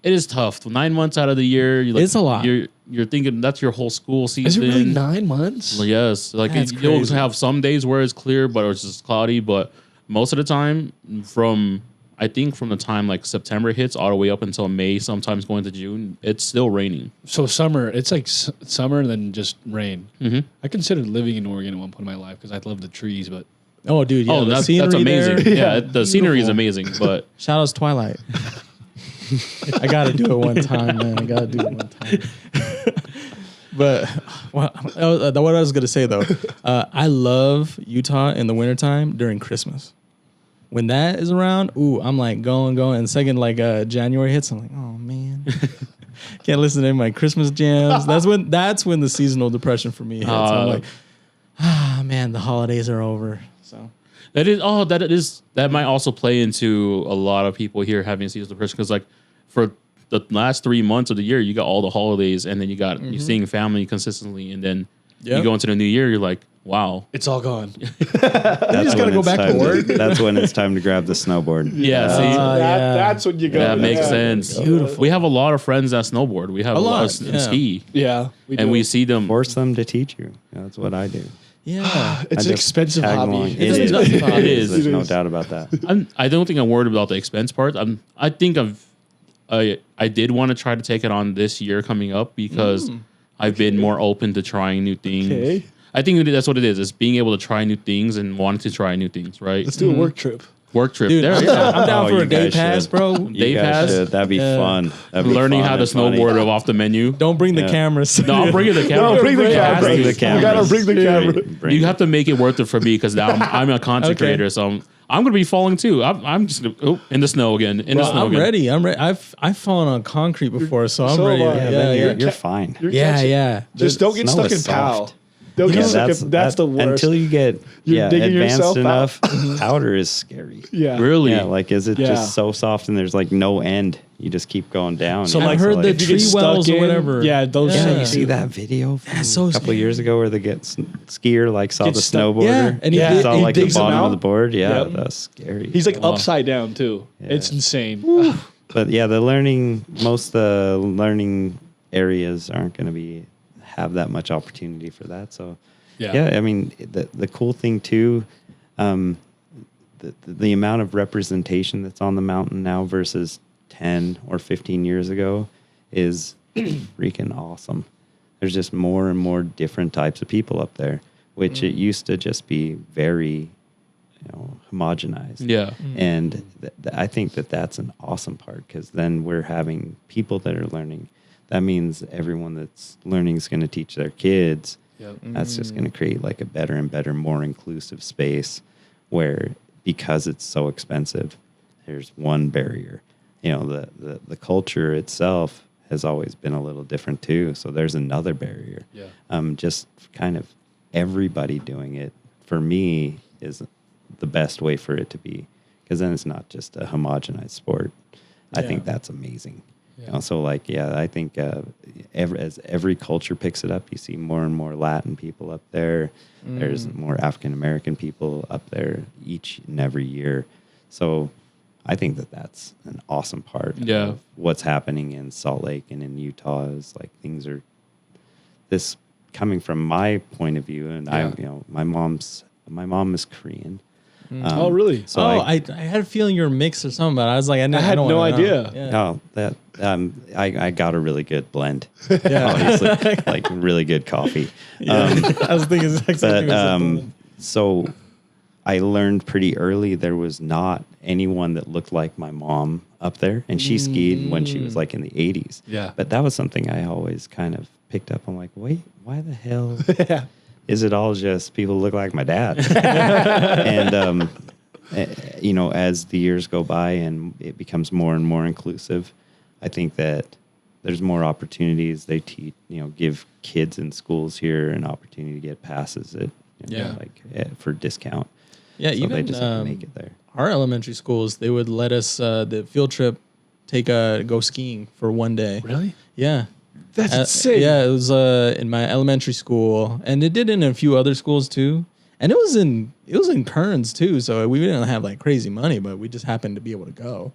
It is tough. 9 months out of the year, you're like,
It's a lot.
You're thinking that's your whole school season.
Is it really 9 months?
Well, yes, like
That's
you'll
crazy.
have some days where it's clear, but it's just cloudy. But most of the time, from the time like September hits all the way up until May, sometimes going to June, it's still raining.
So summer, it's like summer and then just rain.
Mhm.
I considered living in Oregon at one point in my life because I love the trees, but
Oh, dude. Yeah,
Oh,
the
that's
scenery
amazing.
there.
Yeah, the scenery is amazing. But
Shout outs Twilight. I got to do it one time, man. I got to do it one time. But what I was going to say, though, I love Utah in the wintertime during Christmas. When that is around, ooh, I'm like going. And the second, like January hits, I'm like, oh, man. Can't listen to any of my Christmas jams. That's when the seasonal depression for me hits. I'm like, man, the holidays are over. So
that might also play into a lot of people here having seasonal depression because like for the last 3 months of the year, you got all the holidays and then you're seeing family consistently, and then you go into the new year, you're like, wow,
it's all gone.
That's
gotta go back to work.
That's when it's time to grab the snowboard.
Yeah, see,
That's when you go.
that makes sense.
Beautiful.
We have a lot of friends that snowboard. We have a lot of
yeah.
ski,
Yeah,
and we see them.
Force them to teach you. That's what I do.
yeah.
It's
I
an
just
expensive
tag
hobby.
along.
It
It
is.
is.
It is.
There's
It
no
is.
doubt about that.
I don't think I'm worried about the expense part. I think I did want to try to take it on this year coming up because I've been more open to trying new things.
Okay.
I think that's what it is. It's being able to try new things and wanting to try new things, right?
Let's do a work trip.
Work trip.
Dude,
There,
I'm
yeah.
down
Oh,
for
you
a day
guys
pass,
should.
bro.
You
Day
guys
pass?
should. That'd be
Yeah.
fun. That'd be
Learning
fun
how to
and funny.
snowboard off the menu.
Don't bring the cameras.
No, I'm bringing the camera.
No, bring the
It has
camera.
to.
Bring the
You
camera.
gotta bring the camera.
Bring
You
it.
have to make it worth it for me because now I'm a content
Okay.
creator, so I'm going to be falling too. I'm just gonna, in the snow again. In the snow
I'm
again.
ready. I'm ready. I've fallen on concrete before, so I'm
So
ready.
am I.
Yeah,
Yeah,
then
yeah,
you're fine.
You're
yeah,
catching-
yeah.
Just don't get
Snow
stuck
is
in POW.
soft.
Don't get
Yeah,
stuck in, that's the worst.
Until you get
You're digging
advanced
yourself
enough,
out.
powder is scary.
yeah.
Really?
Yeah, like is it
Yeah.
just so soft and there's like no end? You just keep going down.
So,
you know?
like,
I've heard the
if you
tree
get stuck
wells or
in-
whatever.
Yeah, those.
Yeah.
Yeah, you see that video from
That's so
a couple of years
scary.
ago where the skier like saw
Gets
the
stuck.
snowboarder.
Yeah, and he did-
saw
he
like the
digs him
bottom
out.
of the board. Yeah,
Yep.
that's scary.
He's like
Wow.
upside down too.
Yeah.
It's insane.
But yeah, most of the learning areas aren't going to have that much opportunity for that. So yeah, I mean the cool thing too, the amount of representation that's on the mountain now versus 10 or 15 years ago is freaking awesome. There's just more and more different types of people up there, which it used to just be very, homogenized.
Yeah.
And I think that's an awesome part because then we're having people that are learning. That means everyone that's learning is going to teach their kids.
Yep.
That's just going to create like a better and better, more inclusive space where, because it's so expensive, there's one barrier. The culture itself has always been a little different too. So there's another barrier.
Yeah.
Just kind of everybody doing it for me is the best way for it to be, because then it's not just a homogenized sport. I think that's amazing.
Yeah.
So I think as every culture picks it up, you see more and more Latin people up there. There's more African American people up there each and every year. So I think that's an awesome part of what's happening in Salt Lake and in Utah is like things are this coming from my point of view. And my mom is Korean.
Oh, really?
So
I had a feeling you were mixed or something, but I was like, I
had
don't
no
wanna know.
idea.
Yeah.
Oh, that I got a really good blend.
Yeah.
Obviously, like really good coffee.
I was thinking exactly
But so I learned pretty early there was not anyone that looked like my mom up there, and she skied when she was like in the 80s.
Yeah.
But that was something I always kind of picked up. I'm like, wait, why the hell
Yeah.
is it all just people who look like my dad? And as the years go by and it becomes more and more inclusive, I think that there's more opportunities. They give kids in schools here an opportunity to get passes for discount.
Yeah,
So
even
they just have to make it there.
our elementary schools, they would let us the field trip go skiing for one day.
Really?
Yeah.
That's insane.
Yeah, it was in my elementary school, and it did in a few other schools too. And it was in Kearns too, so we didn't have like crazy money, but we just happened to be able to go.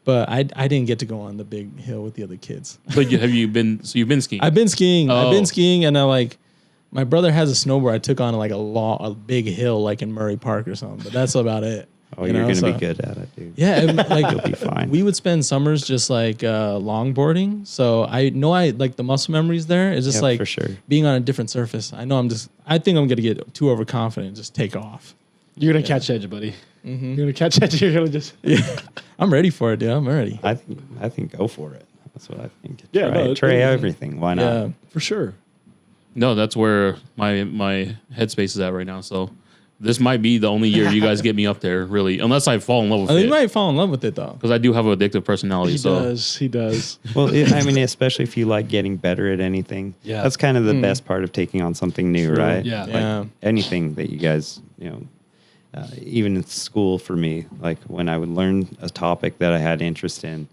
But I didn't get to go on the big hill with the other kids.
But you've been skiing?
I've been skiing. I've
Oh.
been skiing, and my brother has a snowboard I took on like a big hill like in Murray Park or something, but that's about it.
Oh, you're going to be good at it, dude.
Yeah, like
You'll be fine.
we would spend summers just like longboarding. So I know I like the muscle memories there. It's just
Yeah,
like
for sure.
being on a different surface. I think I'm gonna get too overconfident and just take off.
You're gonna catch edge, buddy. You're gonna catch edge. You're gonna just.
Yeah, I'm ready for it, dude. I'm ready.
I think go for it. That's what I think.
Yeah,
try
no,
everything. Why not?
Yeah.
For sure.
No, that's where my headspace is at right now. So this might be the only year you guys get me up there, really, unless I fall in love with
I think
it.
you might fall in love with it though.
Because I do have an addictive personality.
He does.
Well, I mean, especially if you like getting better at anything.
Yeah.
That's kind of the best part of taking on something new, right?
Yeah.
Yeah.
Anything that you guys, even in school for me, like when I would learn a topic that I had interest in,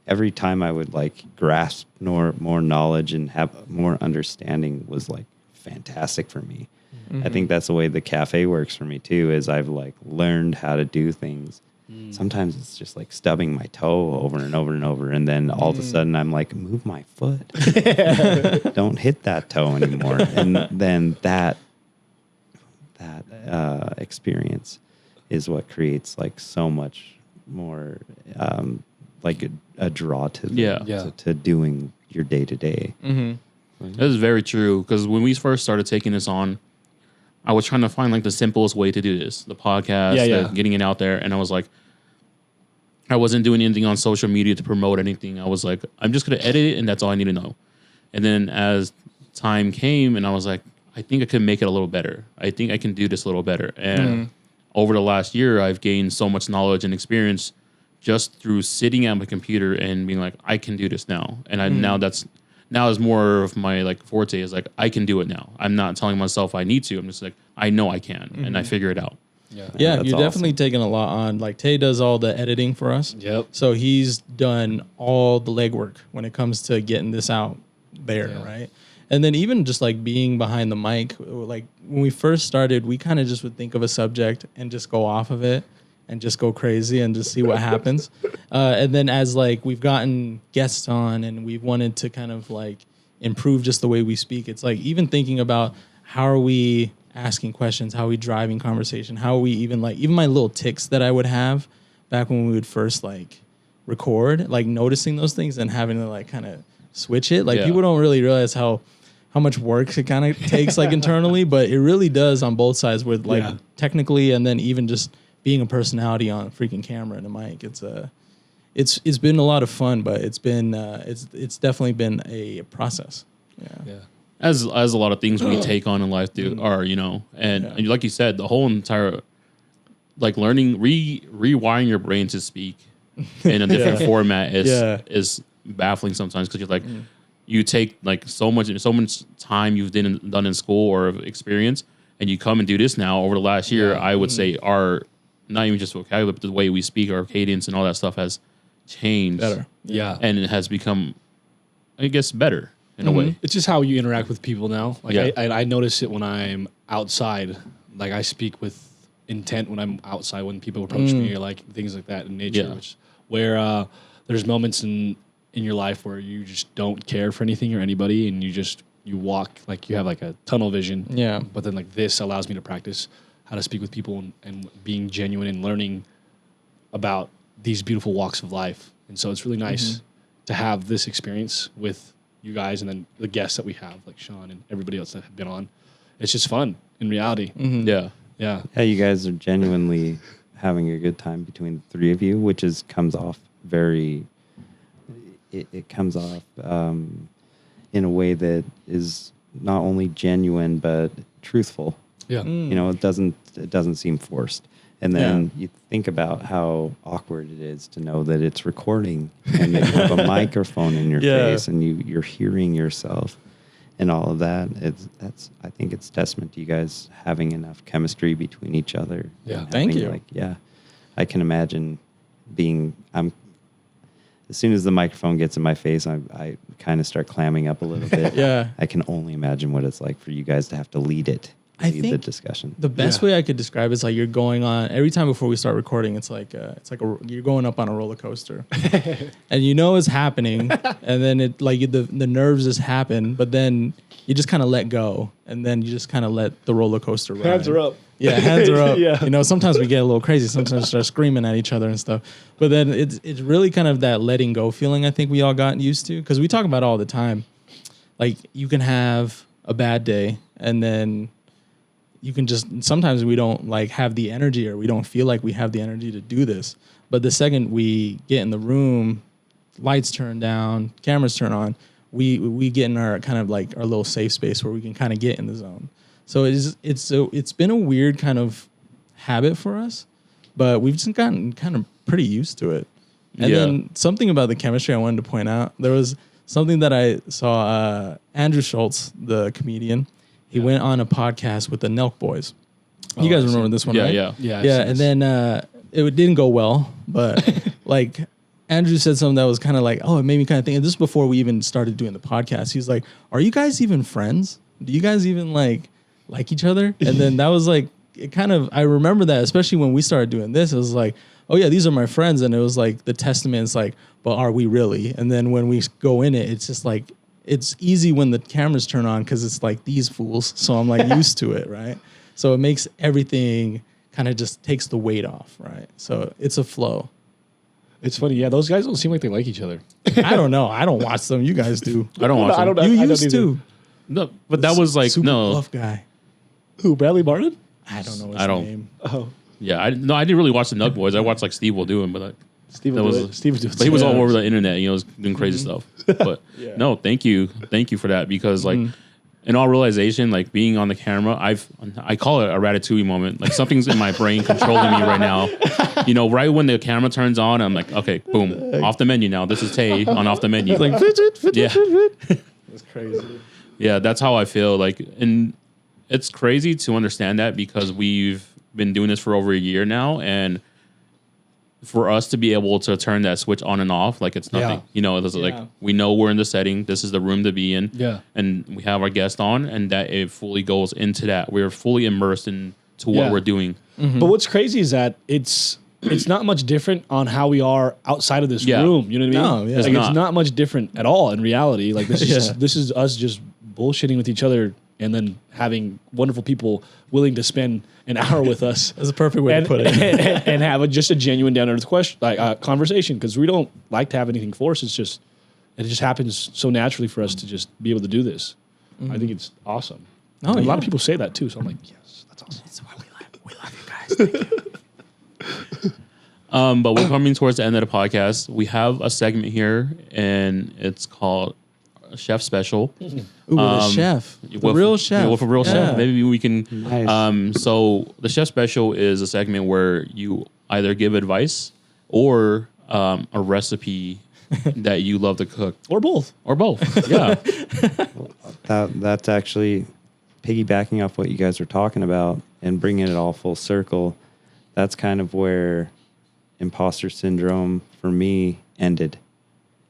every time I would like grasp more knowledge and have more understanding was like fantastic for me. I think that's the way the cafe works for me too, is I've like learned how to do things. Sometimes it's just like stubbing my toe over and over and over. And then all of a sudden I'm like, move my foot. Don't hit that toe anymore. And then that experience is what creates like so much more like a draw to to doing your day to day.
That is very true. Because when we first started taking this on, I was trying to find like the simplest way to do this, the podcast, getting it out there. And I was like, I wasn't doing anything on social media to promote anything. I was like, I'm just going to edit it and that's all I need to know. And then as time came and I was like, I think I can make it a little better. I think I can do this a little better. And over the last year, I've gained so much knowledge and experience just through sitting at my computer and being like, I can do this now. And now is more of my like forte is like, I can do it now. I'm not telling myself I need to. I'm just like, I know I can and I figure it out.
Yeah,
that's
you're definitely
awesome.
taking a lot on. Like Tay does all the editing for us.
Yep.
So he's done all the legwork when it comes to getting this out there, right? And then even just like being behind the mic, like when we first started, we kind of just would think of a subject and just go off of it and just go crazy and just see what happens. And then as like we've gotten guests on and we've wanted to kind of like improve just the way we speak, it's like even thinking about how are we asking questions, how are we driving conversation, how are we even my little tics that I would have back when we would first like record, like noticing those things and having to like kind of switch it. Like people don't really realize how much work it kind of takes like internally, but it really does on both sides with like technically and then even just being a personality on a freaking camera and a mic. It's been a lot of fun, but it's been it's definitely been a process. Yeah.
As a lot of things we take on in life are, and like you said, the whole entire like learning rewiring your brain to speak in a different format is baffling sometimes because you're like you take like so much time you've done in school or experience and you come and do this now over the last year. I would say our not even just vocabulary, but the way we speak, our cadence and all that stuff has changed.
Better.
Yeah.
And it has become, I guess, better in a way.
It's just how you interact with people now. Like I notice it when I'm outside. Like I speak with intent when I'm outside when people approach me or like things like that in nature. Where there's moments in your life where you just don't care for anything or anybody and you walk like you have like a tunnel vision.
Yeah.
But then like this allows me to practice how to speak with people and being genuine and learning about these beautiful walks of life. And so it's really nice to have this experience with you guys and then the guests that we have, like Sean and everybody else that have been on. It's just fun in reality.
Yeah.
Yeah.
Yeah, you guys are genuinely having a good time between the three of you, which comes off very. It comes off in a way that is not only genuine but truthful.
Yeah.
It doesn't seem forced. And then you think about how awkward it is to know that it's recording and that you have a microphone in your face and you're hearing yourself and all of that. I think it's testament to you guys having enough chemistry between each other.
Yeah.
And
Thank
having,
you.
I can imagine being as soon as the microphone gets in my face, I kind of start clamming up a little bit.
Yeah.
I can only imagine what it's like for you guys to have to lead the
think
discussion.
The best way I could describe it is like you're going on every time before we start recording. It's like you're going up on a roller coaster, and you know it's happening, and then it like the nerves just happen, but then you just kind of let go, and then you just kind of let the roller coaster ride.
Hands are up.
Yeah, hands are up.
Yeah.
You know, sometimes we get a little crazy. Sometimes we start screaming at each other and stuff. But then it's really kind of that letting go feeling I think we all got used to, because we talk about it all the time. Like you can have a bad day, and then you can just sometimes we don't like have the energy, or we don't feel like we have the energy to do this. But the second we get in the room, lights turn down, cameras turn on, we get in our kind of like our little safe space where we can kind of get in the zone. So it's been a weird kind of habit for us, but we've just gotten kind of pretty used to it. And then something about the chemistry I wanted to point out, there was something that I saw, Andrew Schultz, the comedian, he went on a podcast with the Nelk Boys. You guys remember this one, right?
Yeah.
And then it didn't go well, but like Andrew said something that was kind of like, oh, it made me kind of think, and this is before we even started doing the podcast. He's like, are you guys even friends? Do you guys even like each other? And then that was like, it kind of, I remember that, especially when we started doing this, it was like, oh yeah, these are my friends. And it was like, the testament is like, but are we really? And then when we go in it, it's just like, it's easy when the cameras turn on because it's like these fools. So I'm like used to it, right? So it makes everything kind of just takes the weight off, right? So it's a flow.
It's funny. Yeah, those guys don't seem like they like each other.
I don't know. I don't watch them. You guys do.
I don't watch them.
You
I don't
used
either.
to.
No, but that was like
Super
no.
buff guy.
Who, Bradley Martin?
I don't know his
I don't-
name.
Oh,
Yeah, I didn't really watch the Nug Boys. I watched like Steve will do it, but
Steve
That
will do
was-
it. Steve will do it.
but he was
Yeah.
all over the internet. You know, was doing crazy stuff. But
Yeah.
no, thank you for that, because like in all realization, like being on the camera, I call it a Ratatouille moment. Like something's in my brain controlling me right now. You know, right when the camera turns on, I'm like, okay, boom, off the menu now. This is Tay on off the menu.
Like,
yeah,
That's crazy.
yeah, that's how I feel. Like, and it's crazy to understand that because we've been doing this for over a year now, and for us to be able to turn that switch on and off, like it's nothing.
Yeah.
You know, it's like we know we're in the setting. This is the room to be in.
Yeah.
And we have our guest on, and that it fully goes into that. We're fully immersed into what
Yeah.
we're doing.
But what's crazy is that it's not much different on how we are outside of this
Yeah.
room. You know what I mean?
No, yeah.
Like,
It's
it's
not.
not much different at all in reality. Like this is
Yeah.
this is us just bullshitting with each other, and then having wonderful people willing to spend an hour with us.
That's a perfect way
And,
to put it.
and have just a genuine down to earth question, like conversation, because we don't like to have anything forced. It just happens so naturally for us to just be able to do this. I think it's awesome.
Oh,
And a lot
yeah.
of people say that too, so I'm like, yes, that's awesome.
That's why we love you guys. Thank you.
But we're coming towards the end of the podcast. We have a segment here, and it's called Chef Special.
Ooh, the chef. The
With-
real chef.
Yeah, with a real
Yeah.
chef. Maybe we can.
Nice.
So the Chef Special is a segment where you either give advice or a recipe that you love to cook,
Or both.
or both. Yeah.
That's actually piggybacking off what you guys were talking about and bringing it all full circle. That's kind of where imposter syndrome for me ended.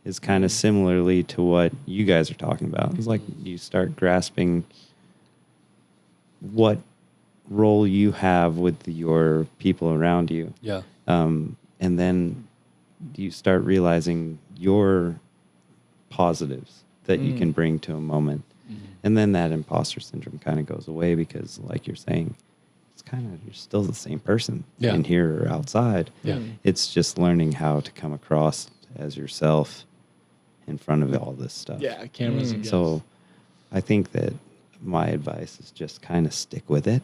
Is kind of similarly to what you guys are talking about. It's like you start grasping what role you have with your people around you.
Yeah.
And then you start realizing your positives that you can bring to a moment. And then that imposter syndrome kind of goes away because, like you're saying, it's kind of, you're still the same person
Yeah.
in here or outside.
Yeah.
It's just learning how to come across as yourself in front of all this stuff.
Yeah. Cameras. And
So I think that my advice is just kind of stick with it.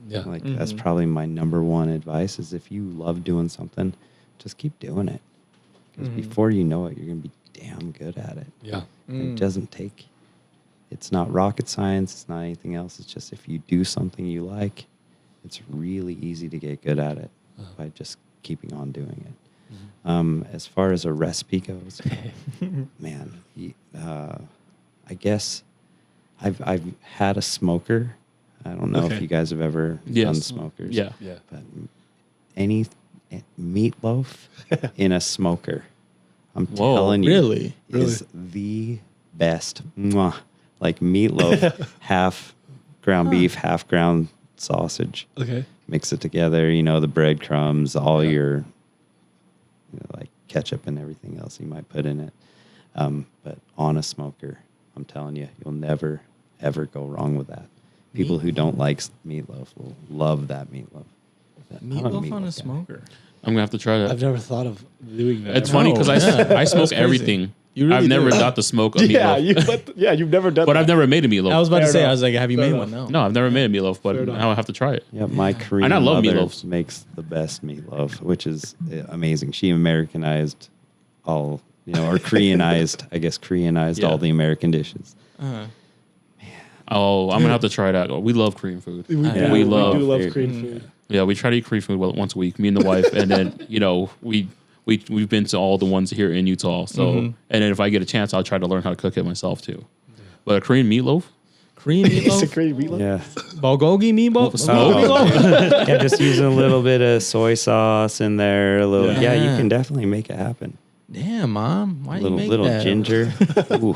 yeah.
Like that's probably my number one advice is if you love doing something, just keep doing it. Because before you know it, you're going to be damn good at it.
Yeah.
It doesn't take, it's not rocket science. It's not anything else. It's just if you do something you like, it's really easy to get good at it by just keeping on doing it. As far as a recipe goes, man, I guess I've had a smoker. I don't know
Okay.
if you guys have ever
Yes.
done smokers.
Yeah.
Yeah.
But any meatloaf in a smoker. I'm
Whoa,
telling you,
really?
is the best. Mwah. Like meatloaf, half ground beef, half ground sausage.
Okay.
Mix it together. You know, the breadcrumbs, all your, like ketchup and everything else you might put in it. But on a smoker, I'm telling you, you'll never ever go wrong with that. People who don't like meatloaf will love that meatloaf. I'm a
Meatloaf on a
guy.
smoker.
I'm gonna have to try that.
I've never thought of doing that.
It's funny because I smoke
crazy.
everything.
You really
I've never
do.
got to smoke a meatloaf.
you've never done
But I've never made a meatloaf.
I was about to
Fair
say,
enough.
I was like, have you
Fair
made
enough.
one?
No, I've never made a meatloaf, but
Fair enough.
now I have to try it.
Yeah, my Korean
I love
mother
meatloafs.
makes the best meatloaf, which is amazing. She Americanized all, or Koreanized, I guess Koreanized
Yeah.
all the American dishes.
Uh-huh.
Oh, I'm gonna have to try that. We love Korean food.
We
Yeah,
we
do
love
love
food.
Korean food.
Yeah, we try to eat Korean food once a week, me and the wife, and then we've been to all the ones here in Utah. So, and then if I get a chance, I'll try to learn how to cook it myself too. But a Korean meatloaf,
Korean
It's a
meatloaf?
Korean meatloaf.
Yeah.
Bulgogi meatloaf?
Oh, yeah, just using a little bit of soy sauce in there. A little, yeah, you
Yeah.
can definitely make it happen.
Damn, Mom. Why
Little
you make
little
that?
ginger. Ooh.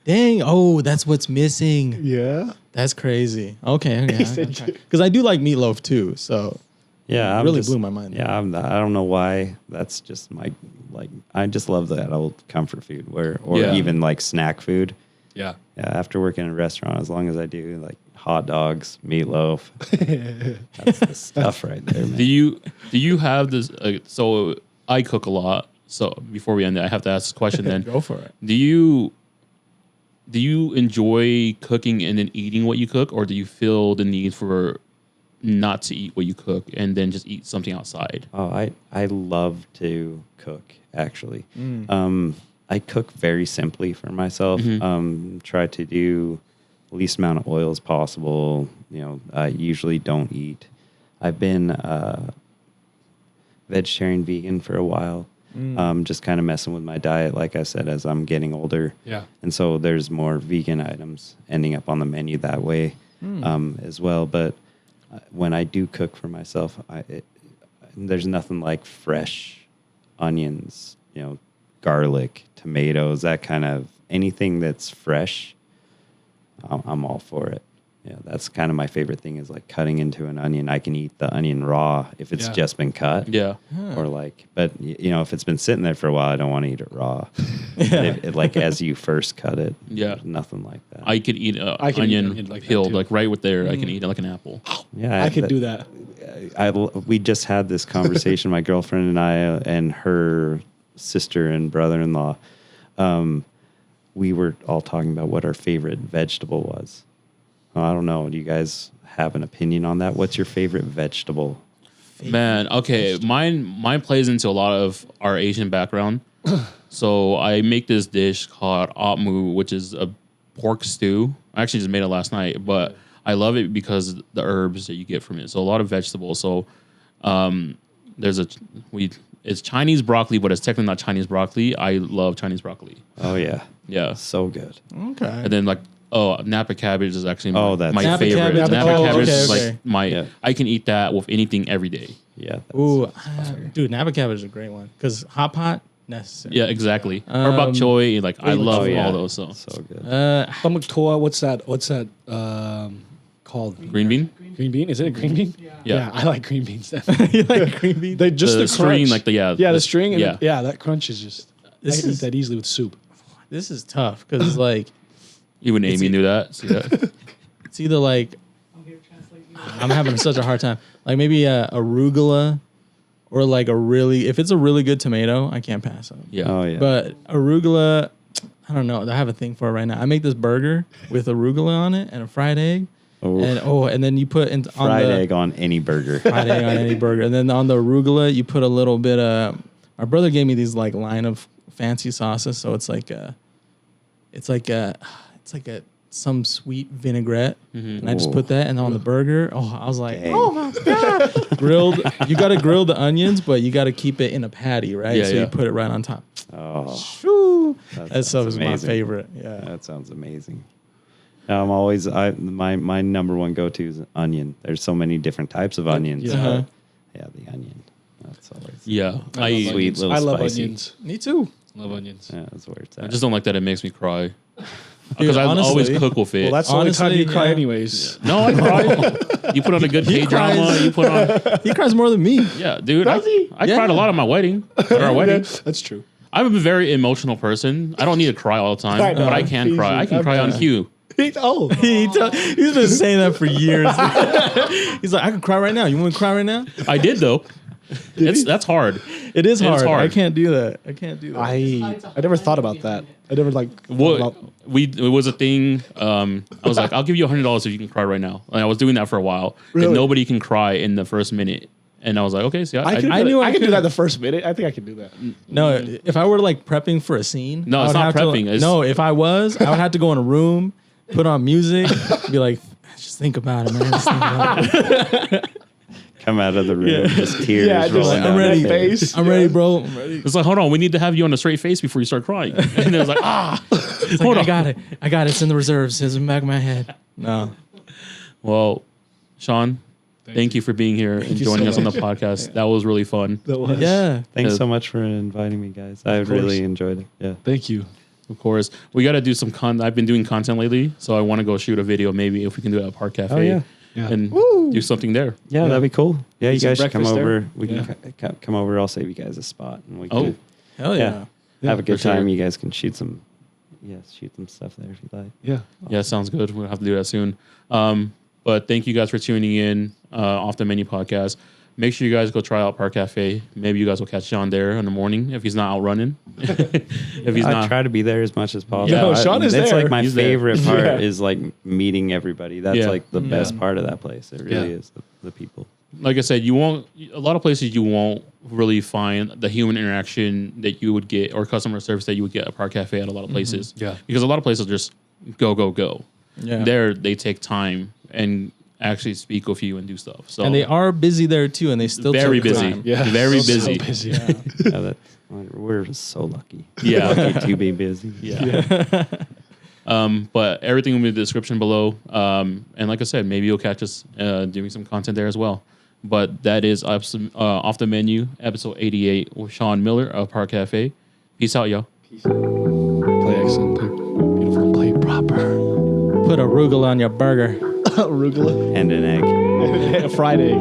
Dang. Oh, that's what's missing.
Yeah.
That's crazy. Okay.
said
Because I do like meatloaf too. So
Yeah,
really blew my mind.
Yeah, I don't know why. That's just I just love that old comfort food, or
Yeah.
even like snack food.
Yeah.
Yeah, after working in a restaurant, as long as I do like hot dogs, meatloaf, that's the stuff right there, man.
do you have this? So I cook a lot. So before we end it, I have to ask this question. Then
Go for it.
Do you enjoy cooking and then eating what you cook, or do you feel the need for not to eat what you cook and then just eat something outside?
Oh, I love to cook, actually. I cook very simply for myself. Try to do the least amount of oil as possible. I usually don't eat. I've been vegetarian, vegan for a while. Just kind of messing with my diet, like I said, as I'm getting older.
Yeah.
And so there's more vegan items ending up on the menu that way as well. But when I do cook for myself, there's nothing like fresh onions, garlic, tomatoes, that kind of anything that's fresh. I'm all for it. Yeah, that's kind of my favorite thing is like cutting into an onion. I can eat the onion raw if it's
Yeah.
just been cut.
Yeah.
Or but if it's been sitting there for a while, I don't want to eat it raw. Like as you first cut it.
Yeah.
there's nothing like that.
I could eat an
I can eat
onion
onion like that
peeled,
too.
like right with there. I can eat it like an apple.
Yeah,
I could do that.
We just had this conversation, my girlfriend and I, and her sister and brother-in-law. We were all talking about what our favorite vegetable was. I don't know. Do you guys have an opinion on that? What's your favorite vegetable?
Man, okay, mine plays into a lot of our Asian background. So I make this dish called otmu, which is a pork stew. I actually just made it last night, but I love it because the herbs that you get from it. So a lot of vegetables. So it's Chinese broccoli, but it's technically not Chinese broccoli. I love Chinese broccoli.
Oh yeah,
Yeah.
so good.
Okay.
And then Napa cabbage is actually
That's
my
Napa
favorite.
cabbage.
Napa
Oh,
cabbage is
okay.
like my.
Yeah.
I can eat that with anything every day.
Yeah.
Ooh, dude, Napa cabbage is a great one because hot pot necessary.
Yeah, exactly. Or bok choy, I love
Oh, yeah.
all those. So
So good.
Bamuk toa, what's that called?
green bean,
Green bean? Is it a green bean?
Yeah.
I like green beans.
You like green beans?
They just
the
the
string,
crunch.
the
string. And
yeah.
that crunch is just.
This
I can eat
is-
that easily with soup.
This is tough because
Even Amy knew that. See that?
it's either I'm having such a hard time. Like maybe arugula or if it's a really good tomato, I can't pass up.
Yeah.
Oh yeah.
But arugula, I don't know. I have a thing for it right now. I make this burger with arugula on it and a fried egg. And then you put on
fried
the
egg on any burger.
fried egg on any burger. And then on the arugula, you put a little bit of. My brother gave me these line of fancy sauces, so it's like some sweet vinaigrette, and I just put that and on the burger. Oh, I was like,
Dang.
oh my god, grilled. You got to grill the onions, but you got to keep it in a patty, right?
Yeah,
so
yeah.
you put it right on top.
Oh,
Shoo.
that
That stuff
sounds
is my
amazing.
favorite. Yeah.
That sounds amazing. I'm always my number one go to is onion. There's so many different types of onions.
Yeah.
Uh-huh.
Yeah, the onion. That's always
Yeah.
I love
sweet
onions.
little
I love
spicy.
onions.
Me too.
Love onions.
Yeah, that's where it's
I
at.
just don't like that it makes me cry. Because I
honestly-
always cook with it.
Well, that's the only time you
Honestly,
cry
yeah.
anyways.
no, I cry. You put on a good K drama.
cries.
You put on,
He cries more than me.
yeah, dude. I
Yeah.
cried a lot at my wedding. At our wedding.
That's true.
I'm a very emotional person. I don't need to cry all the time,
I know.
but I can
Easy.
cry. I can cry on cue.
Oh,
He's been saying that for years. He's like, I can cry right now. You want me to cry right now?
I did though. That's hard.
It is
It's
hard.
hard.
I can't do that. I can't do that.
I never thought about that. I never like. thought
What
about-
it was a thing. I was like, I'll give you $100 if you can cry right now. And I was doing that for a while.
Really?
And nobody can cry in the first minute. And I was like, okay, see,
I
knew I
could do
could.
that the first minute. I think I can do that.
No, if I were like prepping for a scene,
No,
I
it's
would
not
have
prepping,
To,
it's-
no, if I was, I would have to go in a room, put on music, be like, just think about it, man. Just think about it.
Come out of the room, just tears
Yeah, just
rolling
like,
down
I'm
your
ready.
face.
I'm ready, bro. I'm ready.
It's like, hold on, we need to have you on a straight face before you start crying. And it was like,
It's
hold
like,
on.
I got it. I got it. It's in the reserves. It's in the back of my head. No.
Well, Sean, thank you for being here and
you
joining
so
us on the
much.
podcast. That was really fun.
That was.
Yeah.
Thanks
Uh,
so much for inviting me, guys. I
course.
really enjoyed it. Yeah.
Thank you.
Of course, we got to do some I've been doing content lately, so I want to go shoot a video. Maybe if we can do it at Park Cafe,
Oh, yeah.
Yeah.
and do something there.
Yeah, that'd be cool. Yeah, you
some
guys should come
breakfast there.
over. We can come over. I'll save you guys a spot, and we
Oh,
can
Hell yeah.
have a good
for sure.
time. You guys can shoot some stuff there if you like.
Yeah.
yeah, sounds good. We'll have to do that soon. But thank you guys for tuning in. Off the Menu podcast. Make sure you guys go try out Park Cafe. Maybe you guys will catch Sean there in the morning if he's not out running. If he's
I
not,
try to be there as much as possible.
No,
Sean is
That's
there.
like my
He's there.
favorite part
Yeah.
is like meeting everybody. That's
Yeah.
like the best part of that place. It really is the people.
like I said, you won't. A lot of places you won't really find the human interaction that you would get or customer service that you would get at Park Cafe at a lot of places.
Yeah.
because a lot of places just go.
Yeah.
There they take time and actually speak with you and do stuff. So
And they are busy there too, and they still
very
took
busy.
time.
Yeah.
Very
So
busy.
busy.
Yeah, we're just so lucky.
Yeah.
Lucky to be busy.
Yeah. But everything will be in the description below. And like I said, maybe you'll catch us doing some content there as well. But that is Off the Menu, episode 88 with Sean Miller of Park Cafe. Peace out, y'all.
Play excellent. Play beautiful. Play proper.
Put arugula on your burger.
Arugula.
And an egg.
Friday.